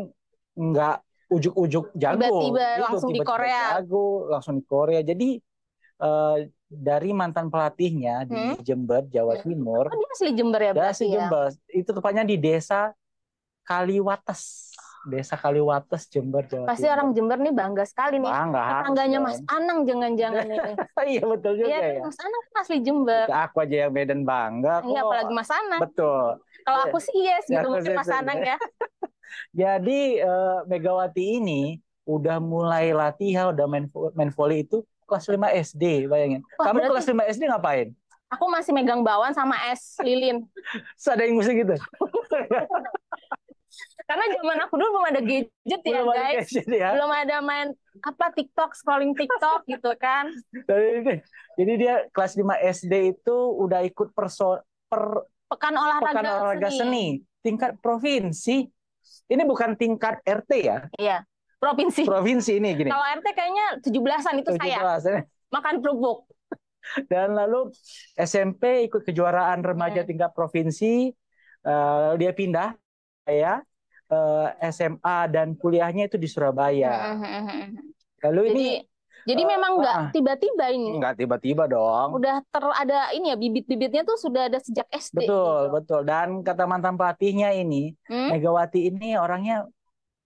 nggak ujuk-ujuk jago. Tiba-tiba langsung di Korea. Langsung di Korea. Jadi dari mantan pelatihnya di Jember, Jawa Timur. Dia asli Jember ya? Dia asli Jember. Itu tepatnya di desa Kaliwates. Desa Kaliwates, Jember, Jawa Timur. Pasti orang Jember nih bangga sekali nih. Tetangganya Mas Anang jangan-jangan ini. Iya betul juga ya. Mas Anang kan asli Jember. Aku aja yang Medan bangga. Iya apalagi Mas Anang. Betul. Kalau aku sih yes gitu mungkin Mas Anang ya. Jadi Megawati ini udah mulai latihan, udah main volley itu kelas 5 SD, bayangin. Kamu kelas 5 SD ngapain? Aku masih megang bawang sama es lilin. Ada yang musik gitu? Karena zaman aku dulu belum ada gadget ya guys. Belum ada main TikTok, scrolling TikTok gitu kan. Jadi dia kelas 5 SD itu udah ikut Pekan olahraga seni tingkat provinsi. Ini bukan tingkat RT ya? Iya. Provinsi ini gini. Kalau RT kayaknya 17-an itu 17-an. Saya. Makan kerupuk. Dan lalu SMP ikut kejuaraan remaja tingkat provinsi. Dia pindah ya SMA dan kuliahnya itu di Surabaya. Lalu jadi memang nggak tiba-tiba ini. Nggak tiba-tiba dong. Udah ada ini ya bibit-bibitnya tuh sudah ada sejak SD. Betul. Dan kata mantan pelatihnya ini, Megawati ini orangnya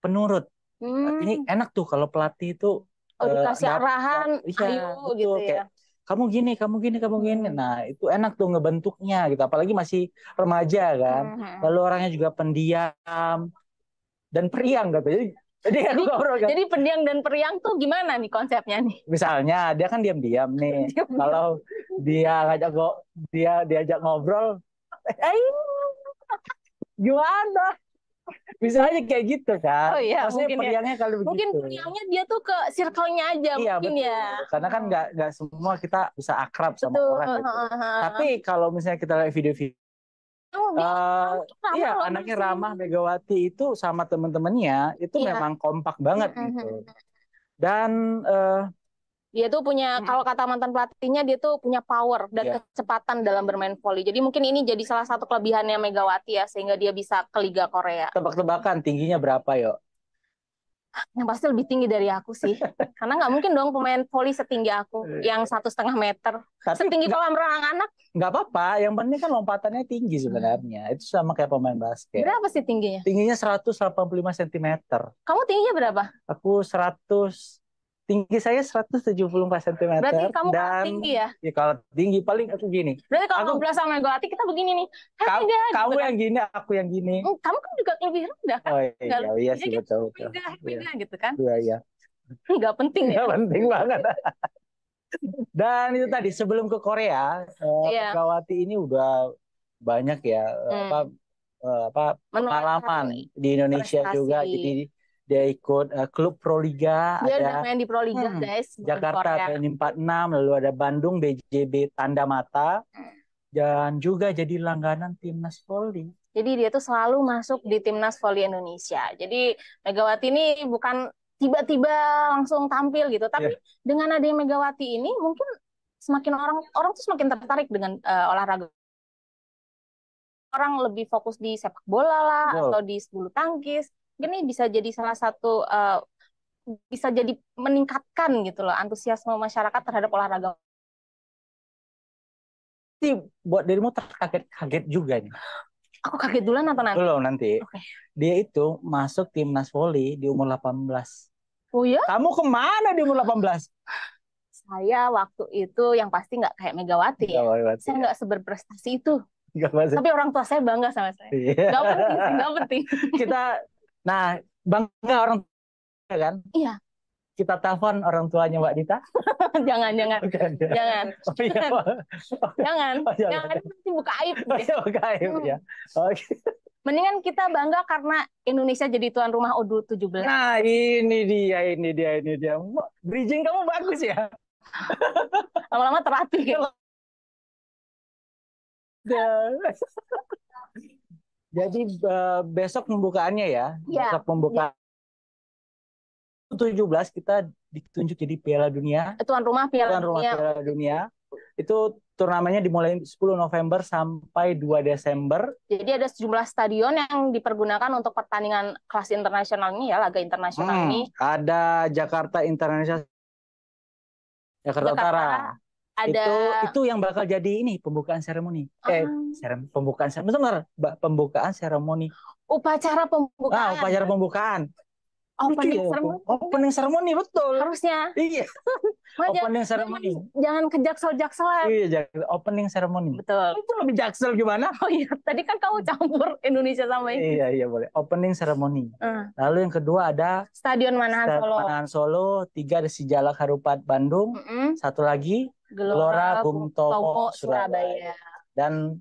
penurut. Ini enak tuh kalau pelatih itu dikasih arahan, iya, ayo betul, gitu ya. kayak kamu gini, kamu gini, kamu gini. Nah, itu enak tuh ngebentuknya gitu. Apalagi masih remaja kan. Lalu orangnya juga pendiam dan periang gitu. Jadi Jadi pendiam dan periang tuh gimana nih konsepnya nih? misalnya dia kan diam-diam nih. Kalau dia diajak ngobrol, gimana? Bisa aja kayak gitu kan. Oh iya, Maksudnya mungkin periangnya kalau begitu. Mungkin periangnya dia tuh ke circle-nya aja Iya, mungkin betul. ya. Karena kan nggak semua kita bisa akrab sama Betul. orang gitu. Tapi kalau misalnya kita lihat video-video, iya anaknya ramah, Megawati itu sama teman-temannya itu memang kompak banget gitu. Dan dia tuh punya, kalau kata mantan pelatihnya, dia tuh punya power dan kecepatan dalam bermain voli. Jadi mungkin ini jadi salah satu kelebihannya Megawati ya, sehingga dia bisa ke Liga Korea. Tebak-tebakan tingginya berapa, Yo? Yang pasti lebih tinggi dari aku sih. Karena nggak mungkin dong pemain voli setinggi aku, yang 1,5 meter. Tapi setinggi kolam renang anak. Nggak apa-apa, yang penting kan lompatannya tinggi sebenarnya. Itu sama kayak pemain basket. Berapa sih tingginya? Tingginya 185 cm. Kamu tingginya berapa? Aku tinggi saya 174 cm. Berarti kamu tinggi ya? Ya kalau tinggi paling aku gini. Berarti kalau ngobrol sama Megawati kita begini nih. Kamu gitu yang gini, aku yang gini. Kamu kan juga lebih rendah kan? Oh iya sih, betul. Beda gitu kan? Iya. Nggak penting ya? Nggak penting banget. Dan itu tadi sebelum ke Korea, Megawati ini udah banyak ya pengalaman di Indonesia juga. Jadi dia ikut klub Proliga, dia ada main di Proliga guys, Jakarta BNI 46, lalu ada Bandung BJB Tanda Mata, dan juga jadi langganan timnas voli. Jadi dia tuh selalu masuk di timnas voli Indonesia. Jadi Megawati ini bukan tiba-tiba langsung tampil gitu, tapi dengan adanya Megawati ini mungkin semakin orang tuh semakin tertarik dengan olahraga. Orang lebih fokus di sepak bola lah, atau di bulu tangkis. Ini bisa jadi salah satu bisa jadi meningkatkan gitu loh antusiasme masyarakat terhadap olahraga. Buat dirimu terkaget juga nih. Aku kaget duluan atau nanti? Belum nanti. Okay. Dia itu masuk timnas voli di umur 18. Oh ya? Kamu kemana di umur 18? Saya waktu itu yang pasti nggak kayak Megawati ya. Saya nggak seberprestasi itu. Tapi orang tua saya bangga sama saya. Nggak penting. Nah, bangga orang tua kan? Iya. Kita telepon orang tuanya Mbak Dita. Jangan. Jangan. Nanti buka aib. Buka aib ya. Oke. Mendingan kita bangga karena Indonesia jadi tuan rumah U17. Nah, ini dia. Bridging kamu bagus ya. Lama-lama terlatih. Jadi besok pembukaannya ya. Besok pembukaan 17 kita ditunjuk jadi Piala Dunia. Tuan rumah Piala Dunia. Itu turnamennya dimulai 10 November sampai 2 Desember. Jadi ada sejumlah stadion yang dipergunakan untuk pertandingan kelas internasional ini ya, laga internasional ini. Ada Jakarta International, Jakarta Utara. Itu yang bakal jadi ini pembukaan seremoni. Pembukaan seremoni. Upacara pembukaan. Opening ceremony betul. Harusnya. Iya. Opening ceremony. Jangan ke jaksel-jakselan. Iya, opening ceremony. Betul. Itu lebih jaksel gimana? Oh iya, tadi kan kamu campur Indonesia sama ini. Iya boleh. Opening ceremony. Lalu yang kedua ada Stadion Manahan Solo. 3 ada Sijalak Harupat Bandung. Satu lagi Gelora Bung Tomo Surabaya. Dan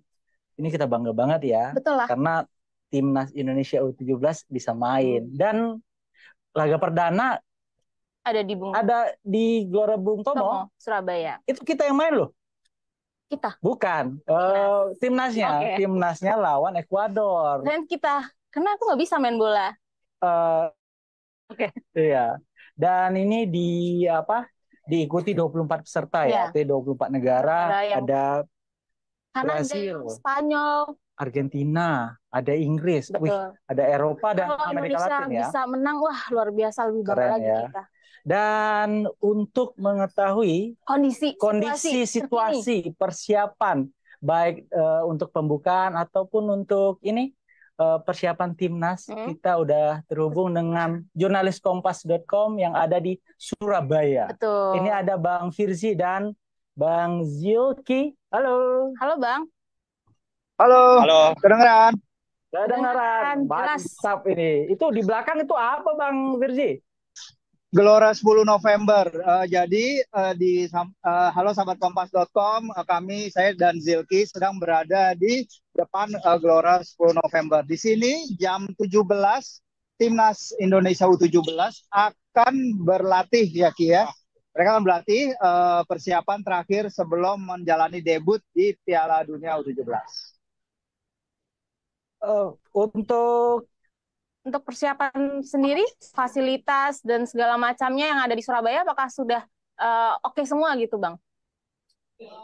ini kita bangga banget ya. Betul lah. Karena timnas Indonesia U17 bisa main. Dan laga perdana ada di Gelora Bung Tomo Surabaya. Itu kita yang main loh. Kita? Bukan. Timnasnya. Timnasnya lawan Ekuador. Dan kita. Karena aku nggak bisa main bola. Iya. Dan ini diikuti 24 peserta ya. 24 negara. Ada Brasil, Spanyol, Argentina, ada Inggris, ada Eropa dan Amerika Latin ya. Bisa menang, wah luar biasa, lebih bangga lagi ya. Kita. Dan untuk mengetahui kondisi situasi persiapan baik untuk pembukaan ataupun untuk persiapan timnas, kita udah terhubung dengan jurnalis kompas.com yang ada di Surabaya. Betul. Ini ada Bang Firzi dan Bang Zilki. Halo. Halo Bang. Halo. Halo. Kedengeran? Kedengeran. Mantap ini. Itu di belakang itu apa Bang Firzi? Gelora 10 November. Jadi halo sahabat kompas.com, saya dan Zilki sedang berada di depan Gelora 10 November. Di sini jam 17 Timnas Indonesia U17 akan berlatih ya Ki ya. Mereka akan berlatih persiapan terakhir sebelum menjalani debut di Piala Dunia U17. Untuk persiapan sendiri, fasilitas dan segala macamnya yang ada di Surabaya, apakah sudah oke semua gitu, Bang?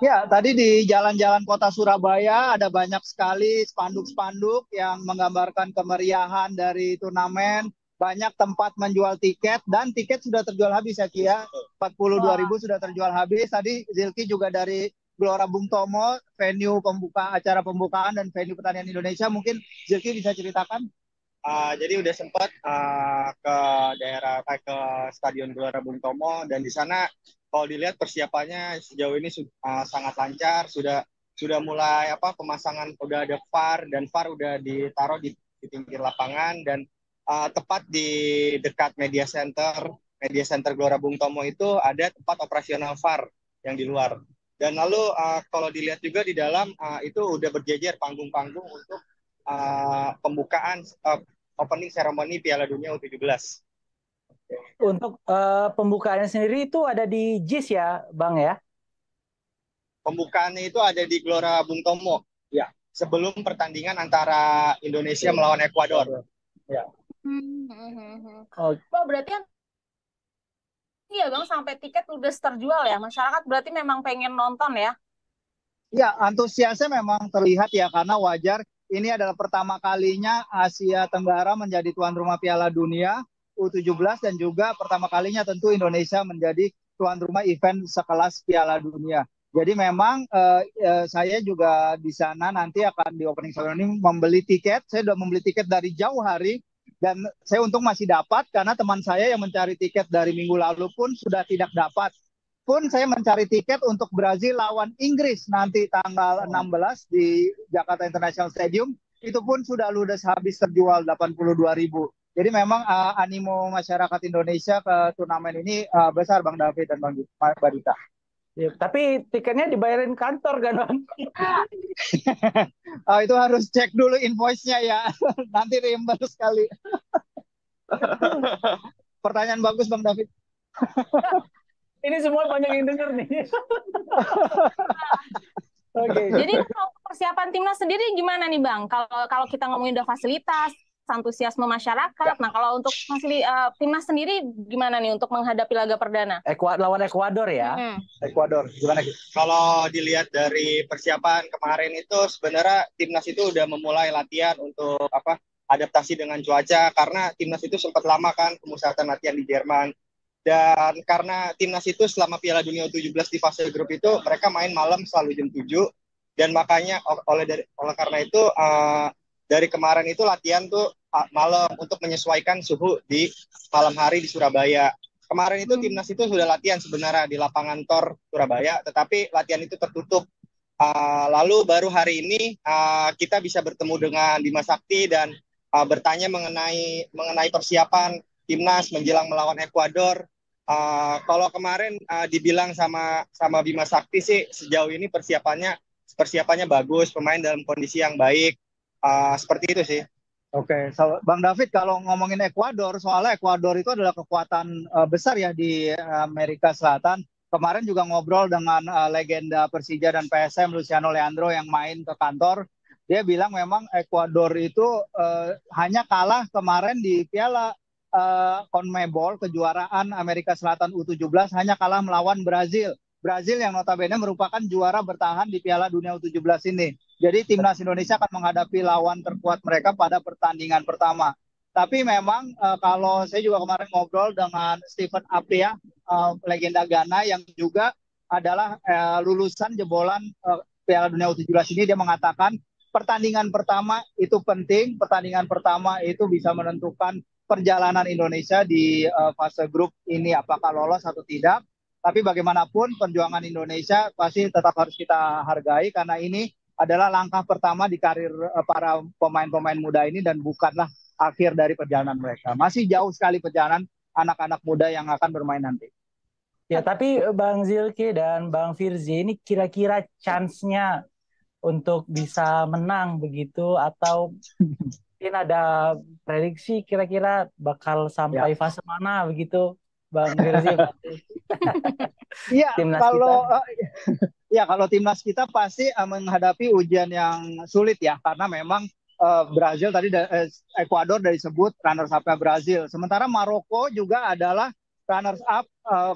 Ya, tadi di jalan-jalan kota Surabaya ada banyak sekali spanduk-spanduk yang menggambarkan kemeriahan dari turnamen. Banyak tempat menjual tiket dan tiket sudah terjual habis ya Ki ya. 42.000 sudah terjual habis. Tadi Zilki juga dari Gelora Bung Tomo, venue acara pembukaan dan venue pertandingan Indonesia. Mungkin Zilki bisa ceritakan? Jadi udah sempat ke ke Stadion Gelora Bung Tomo, dan di sana kalau dilihat persiapannya sejauh ini sangat lancar. Sudah mulai pemasangan, udah ada VAR, dan VAR udah ditaruh di pinggir lapangan, dan tepat di dekat media center Gelora Bung Tomo itu ada tempat operasional VAR yang di luar. Dan lalu kalau dilihat juga di dalam itu udah berjejer panggung-panggung untuk pembukaan opening ceremony Piala Dunia U17. Untuk pembukaannya sendiri itu ada di JIS ya, Bang ya? Pembukaannya itu ada di Gelora Bung Tomo. Ya, sebelum pertandingan antara Indonesia melawan Ekuador. Ya. Oh, berarti kan iya Bang, sampai tiket udah terjual ya. Masyarakat berarti memang pengen nonton ya? Ya, antusiasnya memang terlihat ya, karena wajar. Ini adalah pertama kalinya Asia Tenggara menjadi tuan rumah Piala Dunia U17, dan juga pertama kalinya tentu Indonesia menjadi tuan rumah event sekelas Piala Dunia. Jadi memang saya juga di sana nanti akan di opening ceremony membeli tiket. Saya sudah membeli tiket dari jauh hari, dan saya untung masih dapat, karena teman saya yang mencari tiket dari minggu lalu pun sudah tidak dapat. Pun saya mencari tiket untuk Brazil lawan Inggris nanti tanggal 16 di Jakarta International Stadium. Itu pun sudah ludes habis terjual 82.000. Jadi memang animo masyarakat Indonesia ke turnamen ini besar Bang David dan Bang Barita. Ya, tapi tiketnya dibayarin kantor kan Bang? Itu harus cek dulu invoice-nya ya. Nanti reimburse sekali. Pertanyaan bagus Bang David. Ini semua banyak yang denger nih. Okay. Jadi kalau persiapan timnas sendiri gimana nih Bang? Kalau kita ngomongin udah fasilitas, antusiasme masyarakat. Nah kalau untuk timnas sendiri gimana nih untuk menghadapi laga perdana? Lawan Ekuador ya. Ekuador gimana? Kalau dilihat dari persiapan kemarin itu sebenarnya timnas itu udah memulai latihan untuk adaptasi dengan cuaca, karena timnas itu sempat lama kan pemusatan latihan di Jerman. Dan karena timnas itu selama Piala Dunia U17 di fase grup itu mereka main malam selalu jam 7, dan makanya oleh karena itu dari kemarin itu latihan tuh malam untuk menyesuaikan suhu di malam hari di Surabaya. Kemarin itu timnas itu sudah latihan sebenarnya di lapangan Tor Surabaya, tetapi latihan itu tertutup. Lalu baru hari ini kita bisa bertemu dengan Bima Sakti dan bertanya mengenai persiapan timnas menjelang melawan Ekuador. Kalau kemarin dibilang sama Bima Sakti sih sejauh ini persiapannya bagus, pemain dalam kondisi yang baik, seperti itu sih. Oke, Bang David, kalau ngomongin Ekuador, soalnya Ekuador itu adalah kekuatan besar ya di Amerika Selatan. Kemarin juga ngobrol dengan legenda Persija dan PSM Luciano Leandro yang main ke kantor. Dia bilang memang Ekuador itu hanya kalah kemarin di Piala CONMEBOL, kejuaraan Amerika Selatan U17, hanya kalah melawan Brazil. Brazil yang notabene merupakan juara bertahan di Piala Dunia U17 ini. Jadi timnas Indonesia akan menghadapi lawan terkuat mereka pada pertandingan pertama. Tapi memang kalau saya juga kemarin ngobrol dengan Stephen Appiah, legenda Ghana yang juga adalah lulusan jebolan Piala Dunia U17 ini, dia mengatakan pertandingan pertama itu penting. Pertandingan pertama itu bisa menentukan perjalanan Indonesia di fase grup ini apakah lolos atau tidak. Tapi bagaimanapun perjuangan Indonesia pasti tetap harus kita hargai karena ini adalah langkah pertama di karir para pemain-pemain muda ini dan bukanlah akhir dari perjalanan mereka. Masih jauh sekali perjalanan anak-anak muda yang akan bermain nanti. Ya, tapi Bang Zilki dan Bang Firzi ini kira-kira chance-nya untuk bisa menang begitu atau mungkin ada prediksi kira-kira bakal sampai fase mana begitu Bang Firzi? Iya, kalau timnas kita pasti menghadapi ujian yang sulit ya karena memang Brazil tadi Ekuador dari disebut runners up-nya Brazil. Sementara Maroko juga adalah runners up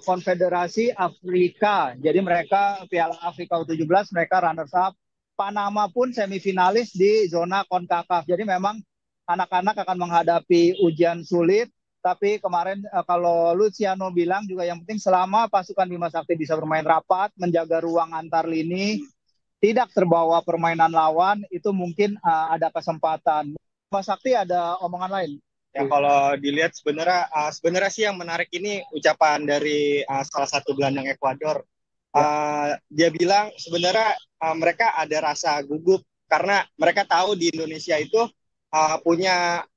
Konfederasi Afrika. Jadi mereka Piala Afrika U17 mereka runners up. Panama pun semifinalis di zona CONCACAF. Jadi memang anak-anak akan menghadapi ujian sulit. Tapi kemarin kalau Luciano bilang juga yang penting selama pasukan Bima Sakti bisa bermain rapat, menjaga ruang antar lini, tidak terbawa permainan lawan, itu mungkin ada kesempatan. Bima Sakti ada omongan lain? Ya kalau dilihat sebenarnya sih yang menarik ini ucapan dari salah satu gelandang Ekuador. Dia bilang sebenarnya mereka ada rasa gugup karena mereka tahu di Indonesia itu punya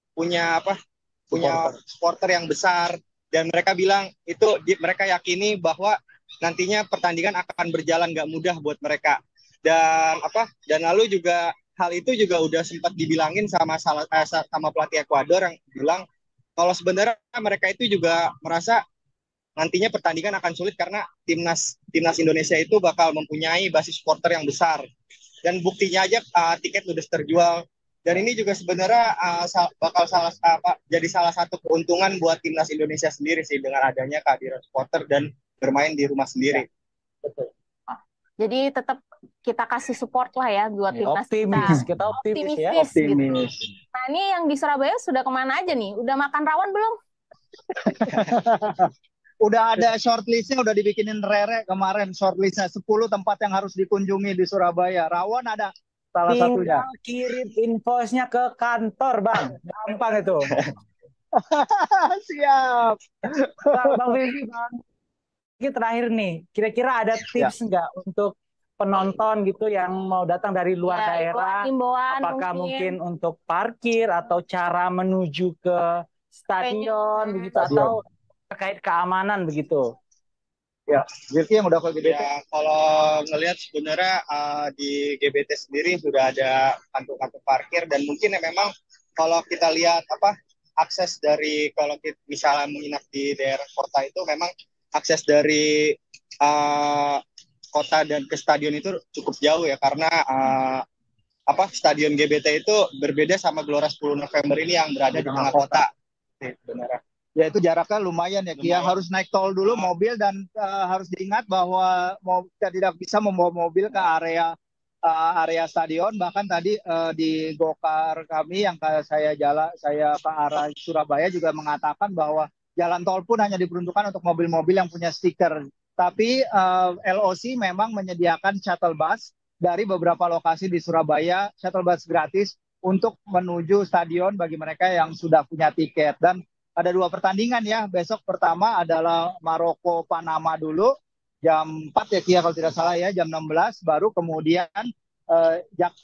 supporter yang besar dan mereka bilang itu mereka yakini bahwa nantinya pertandingan akan berjalan nggak mudah buat mereka dan lalu juga hal itu juga udah sempat dibilangin sama pelatih Ekuador yang bilang kalau sebenarnya mereka itu juga merasa nantinya pertandingan akan sulit karena timnas Indonesia itu bakal mempunyai basis supporter yang besar dan buktinya aja tiket udah terjual dan ini juga sebenarnya bakal jadi salah satu keuntungan buat timnas Indonesia sendiri sih dengan adanya kehadiran supporter dan bermain di rumah sendiri. Betul. Jadi tetap kita kasih support lah ya buat timnas kita optimis ya. Gitu. Nah ini yang di Surabaya sudah kemana aja nih? Udah makan rawon belum? Udah ada shortlistnya, udah dibikinin Rere kemarin shortlistnya 10 tempat yang harus dikunjungi di Surabaya. Rawon ada salah satunya. Kirim invoice-nya ke kantor, Bang. Gampang itu. Siap. Bang Vivi, Bang. Ini terakhir nih, kira-kira ada tips nggak untuk penonton gitu yang mau datang dari luar daerah? Apakah mungkin untuk parkir atau cara menuju ke stadion begitu atau terkait keamanan begitu? Ya, Zilki yang udah ke GBT. Ya, kalau ngelihat sebenarnya di GBT sendiri sudah ada kantung-kantung parkir dan mungkin ya memang kalau kita lihat akses dari kalau kita misalnya menginap di daerah kota itu memang akses dari kota dan ke stadion itu cukup jauh ya karena stadion GBT itu berbeda sama Gelora 10 November ini yang berada di tengah kota. Benar. Ya itu jaraknya lumayan ya Kia, harus naik tol dulu mobil dan harus diingat bahwa kita tidak bisa membawa mobil ke area stadion. Bahkan tadi di Gokar kami yang saya ke arah Surabaya juga mengatakan bahwa jalan tol pun hanya diperuntukkan untuk mobil-mobil yang punya stiker. Tapi LOC memang menyediakan shuttle bus dari beberapa lokasi di Surabaya, shuttle bus gratis untuk menuju stadion bagi mereka yang sudah punya tiket. Dan ada 2 pertandingan ya. Besok pertama adalah Maroko Panama dulu jam 4 ya Kia kalau tidak salah ya, jam 16 baru kemudian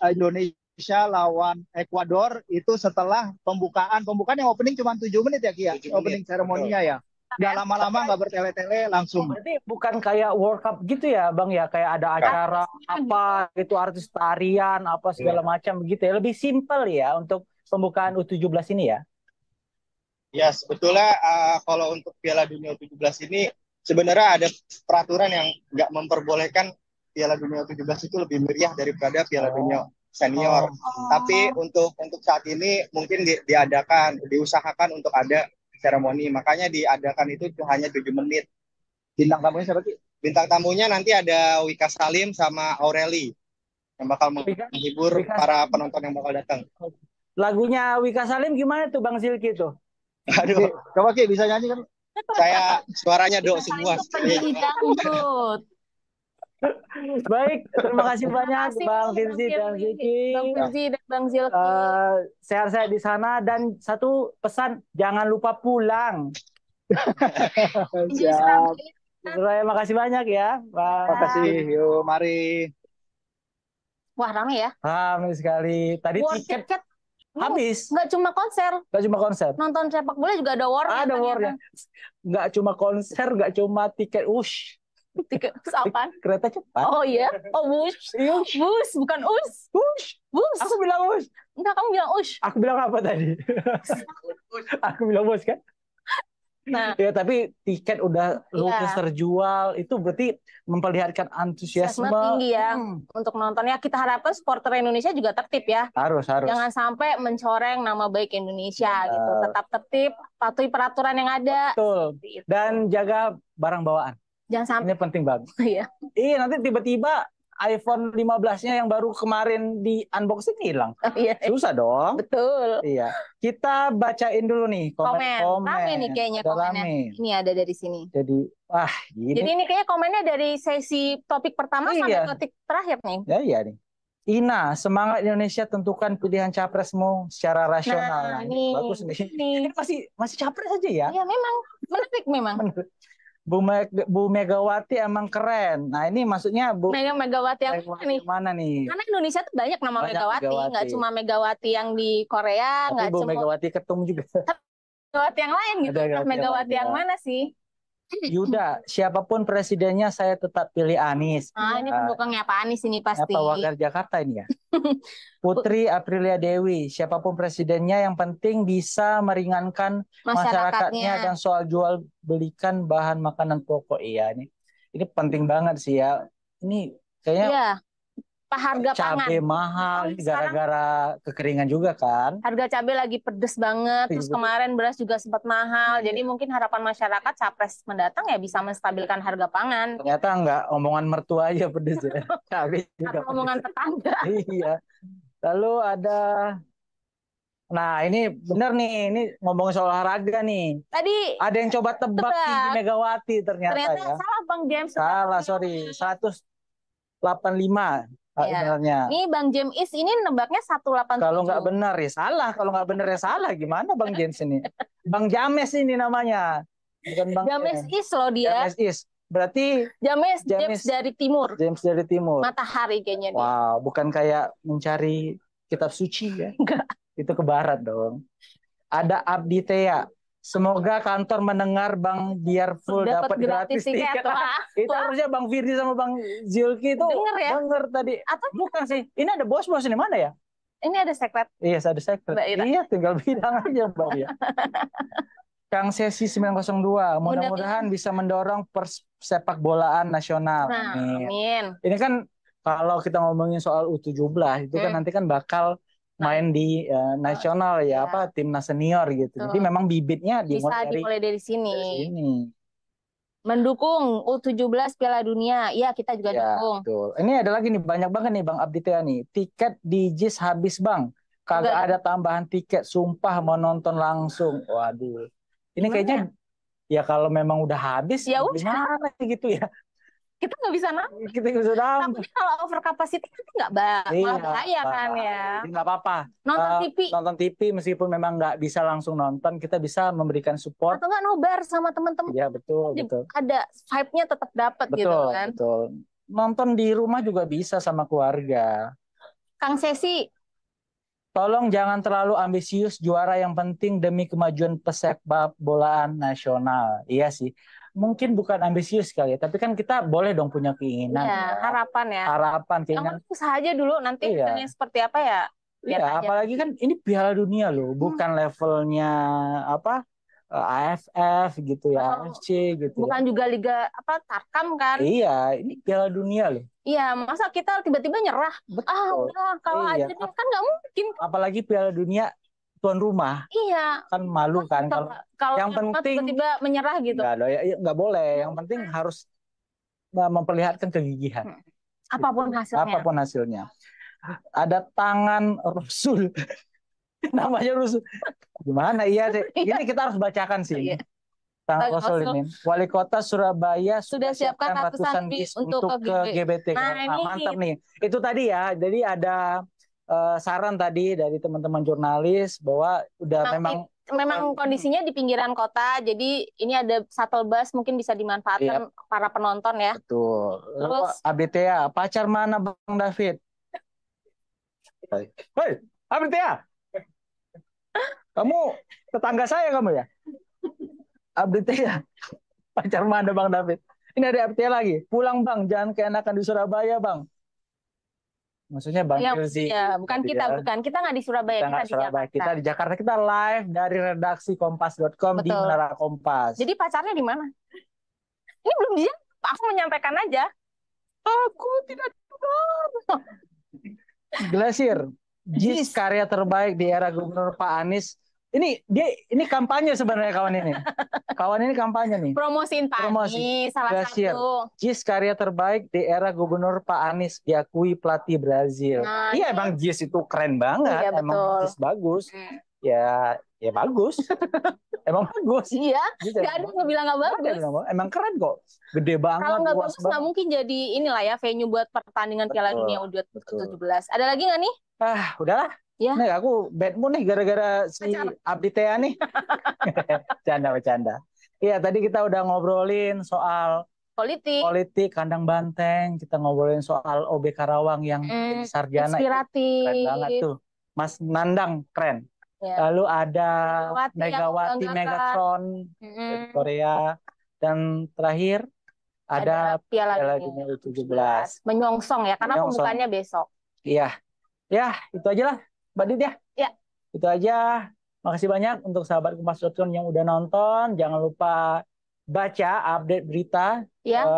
Indonesia lawan Ekuador itu setelah pembukaan yang opening cuma 7 menit ya Kia, opening seremoninya ya. Nggak lama-lama, nggak bertele-tele, langsung. Berarti bukan kayak World Cup gitu ya Bang ya, kayak ada acara apa gitu, artis tarian apa segala macam begitu ya, lebih simpel ya untuk pembukaan U17 ini ya. Ya, sebetulnya kalau untuk Piala Dunia U17 ini sebenarnya ada peraturan yang nggak memperbolehkan Piala Dunia U17 itu lebih meriah daripada Piala Dunia Senior. Tapi untuk saat ini mungkin diusahakan untuk ada seremoni. Makanya diadakan itu hanya 7 menit. Bintang tamunya siapa Ki? Bintang tamunya nanti ada Wika Salim sama Aureli yang bakal menghibur para penonton yang bakal datang. Lagunya Wika Salim gimana tuh Bang Zilki tuh? Aduh, coba Ki bisa nyanyi kan? Saya suaranya do semua. Baik, terima kasih banyak Bang Firzi dan Ziki. Bang Firzi dan Bang Zilki. Sehat-sehat di sana, dan satu pesan, jangan lupa pulang. Siap. Terima kasih banyak ya, Bang. Makasih. Yuk, mari. Wah, rame ya. Ramai sekali. Tadi War tiket habis. Nggak cuma konser. Nggak cuma konser. Nonton sepak bola juga ada war. Ada warnya. Nggak cuma konser, nggak cuma tiket. Tiket apaan? Kereta cepat. Oh iya. Oh, bus. Bus, bukan us. Bus. Aku bilang bus. Enggak, kamu bilang us. Aku bilang apa tadi? Aku bilang bus kan? Nah, ya, tapi tiket udah ludes terjual, itu berarti memperlihatkan antusiasme tinggi ya untuk nontonnya. Kita harapkan supporter Indonesia juga tertib ya. Harus. Jangan sampai mencoreng nama baik Indonesia gitu. Tetap tertib, patuhi peraturan yang ada. Betul. Dan jaga barang bawaan. Jangan sampai. Ini penting banget. Iya. Nanti tiba-tiba iPhone 15-nya yang baru kemarin di unboxing hilang. Iya. Susah dong. Betul. Iya. Kita bacain dulu nih komen. Rame nih kayaknya komennya. Ini ada dari sini. Jadi, gini. Jadi ini kayaknya komennya dari sesi topik pertama sampai topik terakhir nih. Ya, iya nih. Ina, semangat Indonesia, tentukan pilihan capresmu secara rasional. Nah, ini bagus nih. Ini masih capres aja ya? Iya, memang menarik memang. Bu Megawati emang keren. Nah, ini maksudnya Bu Megawati yang mana nih? Karena Indonesia tuh banyak nama Megawati, nggak cuma Megawati yang di Korea, nggak cuma Megawati Ketum juga. Megawati yang lain gitu. Megawati yang mana sih? Yuda, siapapun presidennya saya tetap pilih Anies. Ini pendukungnya Pak Anies ini pasti. Apa Wakil Jakarta ini ya? Putri Aprilia Dewi, siapapun presidennya yang penting bisa meringankan masyarakatnya dan soal jual belikan bahan makanan pokok. Iya, ini penting banget sih ya. Ini kayaknya harga pangan cabai mahal gara-gara kekeringan juga kan. Harga cabai lagi pedes banget. Terus kemarin beras juga sempat mahal. Jadi mungkin harapan masyarakat capres mendatang ya bisa menstabilkan harga pangan. Ternyata enggak, omongan mertua aja pedes ya. Cabai juga. Atau omongan tetangga. Iya. Lalu ada, nah ini bener nih, ini ngomongin soal olahraga nih. Tadi ada yang coba tebak tinggi Megawati ternyata ya. Salah Bang James. Salah, sorry. 185. Sebenarnya. Ini Bang James ini nebaknya 187. Kalau nggak benar ya salah, kalau nggak benar ya salah. Gimana Bang James ini? Bang James ini namanya. Bukan Bang James Is loh dia. James Is. Berarti James dari timur. James dari timur. Matahari kayaknya dia. Wow, bukan kayak mencari kitab suci ya. Enggak. Itu ke barat dong. Ada Abdi Tea. Semoga kantor mendengar Bang biar full dapat gratis tiket. Itu harusnya Bang Firdi sama Bang Zilki itu denger tadi. Atau bukan sih? Ini ada bos-bos ini mana ya? Ini ada sekret. Iya, ada sekret. Iya, tinggal bilang aja Bang ya. Kang Sesi 902, mudah-mudahan bisa mendorong persepak bolaan nasional. Amin. Ini kan kalau kita ngomongin soal U17 itu kan nanti kan bakal main di nasional ya, timnas senior gitu. Jadi memang bibitnya dimulai dari sini. Mendukung U17 Piala Dunia. Ya, kita juga dukung. Betul. Ini ada lagi nih, banyak banget nih Bang Abdi Tia nih. Tiket di JIS habis Bang. Kagak ada tambahan tiket, sumpah mau nonton langsung. Waduh. Ini kayaknya ya kalau memang udah habis ya gimana gitu ya. Kita nggak bisa nambah. Kita nggak bisa nambah. Tapi kalau over capacity nanti nggak malah bahaya kan ya. Nggak apa-apa. Nonton TV meskipun memang nggak bisa langsung nonton, kita bisa memberikan support. Atau nggak nobar sama teman-teman. Iya betul. Ada vibe-nya tetap dapat gitu kan. Betul. Nonton di rumah juga bisa sama keluarga. Kang Sesi. Tolong jangan terlalu ambisius, juara yang penting demi kemajuan pesepak bolaan nasional. Iya sih. Mungkin bukan ambisius kali ya, tapi kan kita boleh dong punya keinginan. Iya, harapan ya. Harapan, keinginan. Yang usaha aja dulu, nanti seperti apa ya. Iya, apalagi kan ini Piala Dunia loh, bukan levelnya AFF gitu ya, AFC gitu. Bukan juga Liga Tarkam kan? Iya, ini Piala Dunia loh. Iya, masa kita tiba-tiba nyerah? Betul. Udah kalau aja deh, kan nggak mungkin. Apalagi Piala Dunia tuan rumah. Iya. Kan malu kan kalau yang penting tiba-tiba menyerah gitu. Nggak boleh. Yang penting harus memperlihatkan kegigihan. Apapun hasilnya. Ada tangan Rasul. Namanya Rasul. Gimana? Iya sih. Ini kita harus bacakan sih. Sangat Rosolinin. Wali Kota Surabaya sudah siapkan ratusan bis untuk ke GBT. Nah, mantap nih. Itu tadi ya. Jadi ada saran tadi dari teman-teman jurnalis bahwa udah memang kondisinya di pinggiran kota, jadi ini ada shuttle bus mungkin bisa dimanfaatkan para penonton ya. Betul. Terus ABTA, pacar mana Bang David? Hei, ABTA. Kamu tetangga saya kamu ya? ABTA. Pacar mana Bang David? Ini ada ABTA lagi. Pulang Bang, jangan keenakan di Surabaya Bang. Maksudnya Bang Firzi. Ya, bukan kita nggak di Surabaya, kita di Jakarta. Kita di Jakarta, kita live dari redaksi kompas.com di Menara Kompas. Jadi pacarnya di mana? Ini belum dia, aku menyampaikan aja. Aku tidak tahu. Glasier, JIS karya terbaik di era Gubernur Pak Anies. Ini kampanye sebenarnya kawan ini. Kawan ini kampanye nih. Promosiin Pak Anies salah satu. JIS karya terbaik di era Gubernur Pak Anies diakui pelatih Brazil. Nah, iya emang JIS itu keren banget. Iya, emang JIS bagus. Ya bagus. Emang bagus. Iya. Gak ada yang bilang nggak bagus. Emang keren kok. Gede banget. Kalau nggak bagus nggak mungkin jadi inilah ya venue buat pertandingan Piala Dunia U17. Ada lagi nggak nih? Udahlah. Ya. Nih aku bad mood nih gara-gara si Abdi Tea nih. Bercanda. Iya tadi kita udah ngobrolin soal politik kandang banteng, kita ngobrolin soal OB Karawang yang sarjana. Inspiratif. Keren banget tuh. Mas Nandang keren. Ya. Lalu ada Megawati Megatron Korea dan terakhir ada Piala Dunia U17. Menyongsong ya karena pembukaannya besok. Iya. Ya, itu aja lah. Mbak Dit ya? Ya. Itu aja. Makasih banyak untuk sahabat Kompas.com yang udah nonton. Jangan lupa baca update berita. Ya.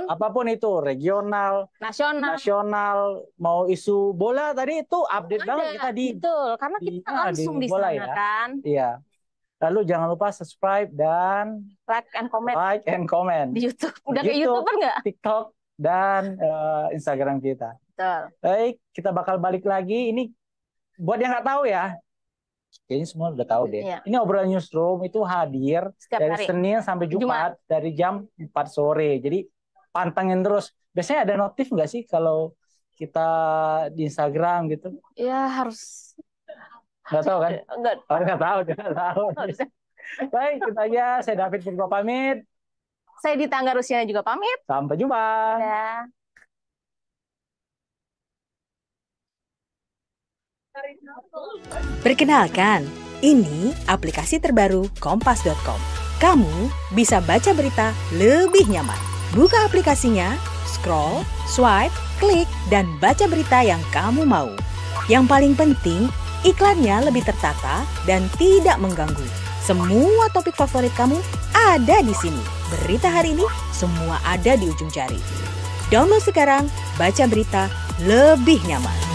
Apapun itu, regional, nasional, mau isu bola tadi itu update banget kita di. Betul, karena kita langsung di sana ya. Kan. Iya. Lalu jangan lupa subscribe dan like and comment di YouTube. Udah kayak YouTuber nggak? TikTok dan Instagram kita. Betul. Baik, kita bakal balik lagi. Ini buat yang nggak tahu ya, kayaknya semua udah tahu deh. Iya. Ini obrolan newsroom itu hadir dari Senin sampai Jumat dari jam 4 sore. Jadi pantengin terus. Biasanya ada notif nggak sih kalau kita di Instagram gitu? Ya harus. Nggak tahu kan? Nggak tahu. Baik, kita aja. Saya David Purba pamit. Saya Dita Anggarusiana juga pamit. Sampai jumpa. Ya. Perkenalkan, ini aplikasi terbaru kompas.com. Kamu bisa baca berita lebih nyaman. Buka aplikasinya, scroll, swipe, klik, dan baca berita yang kamu mau. Yang paling penting, iklannya lebih tertata dan tidak mengganggu. Semua topik favorit kamu ada di sini. Berita hari ini, semua ada di ujung jari. Download sekarang, baca berita lebih nyaman.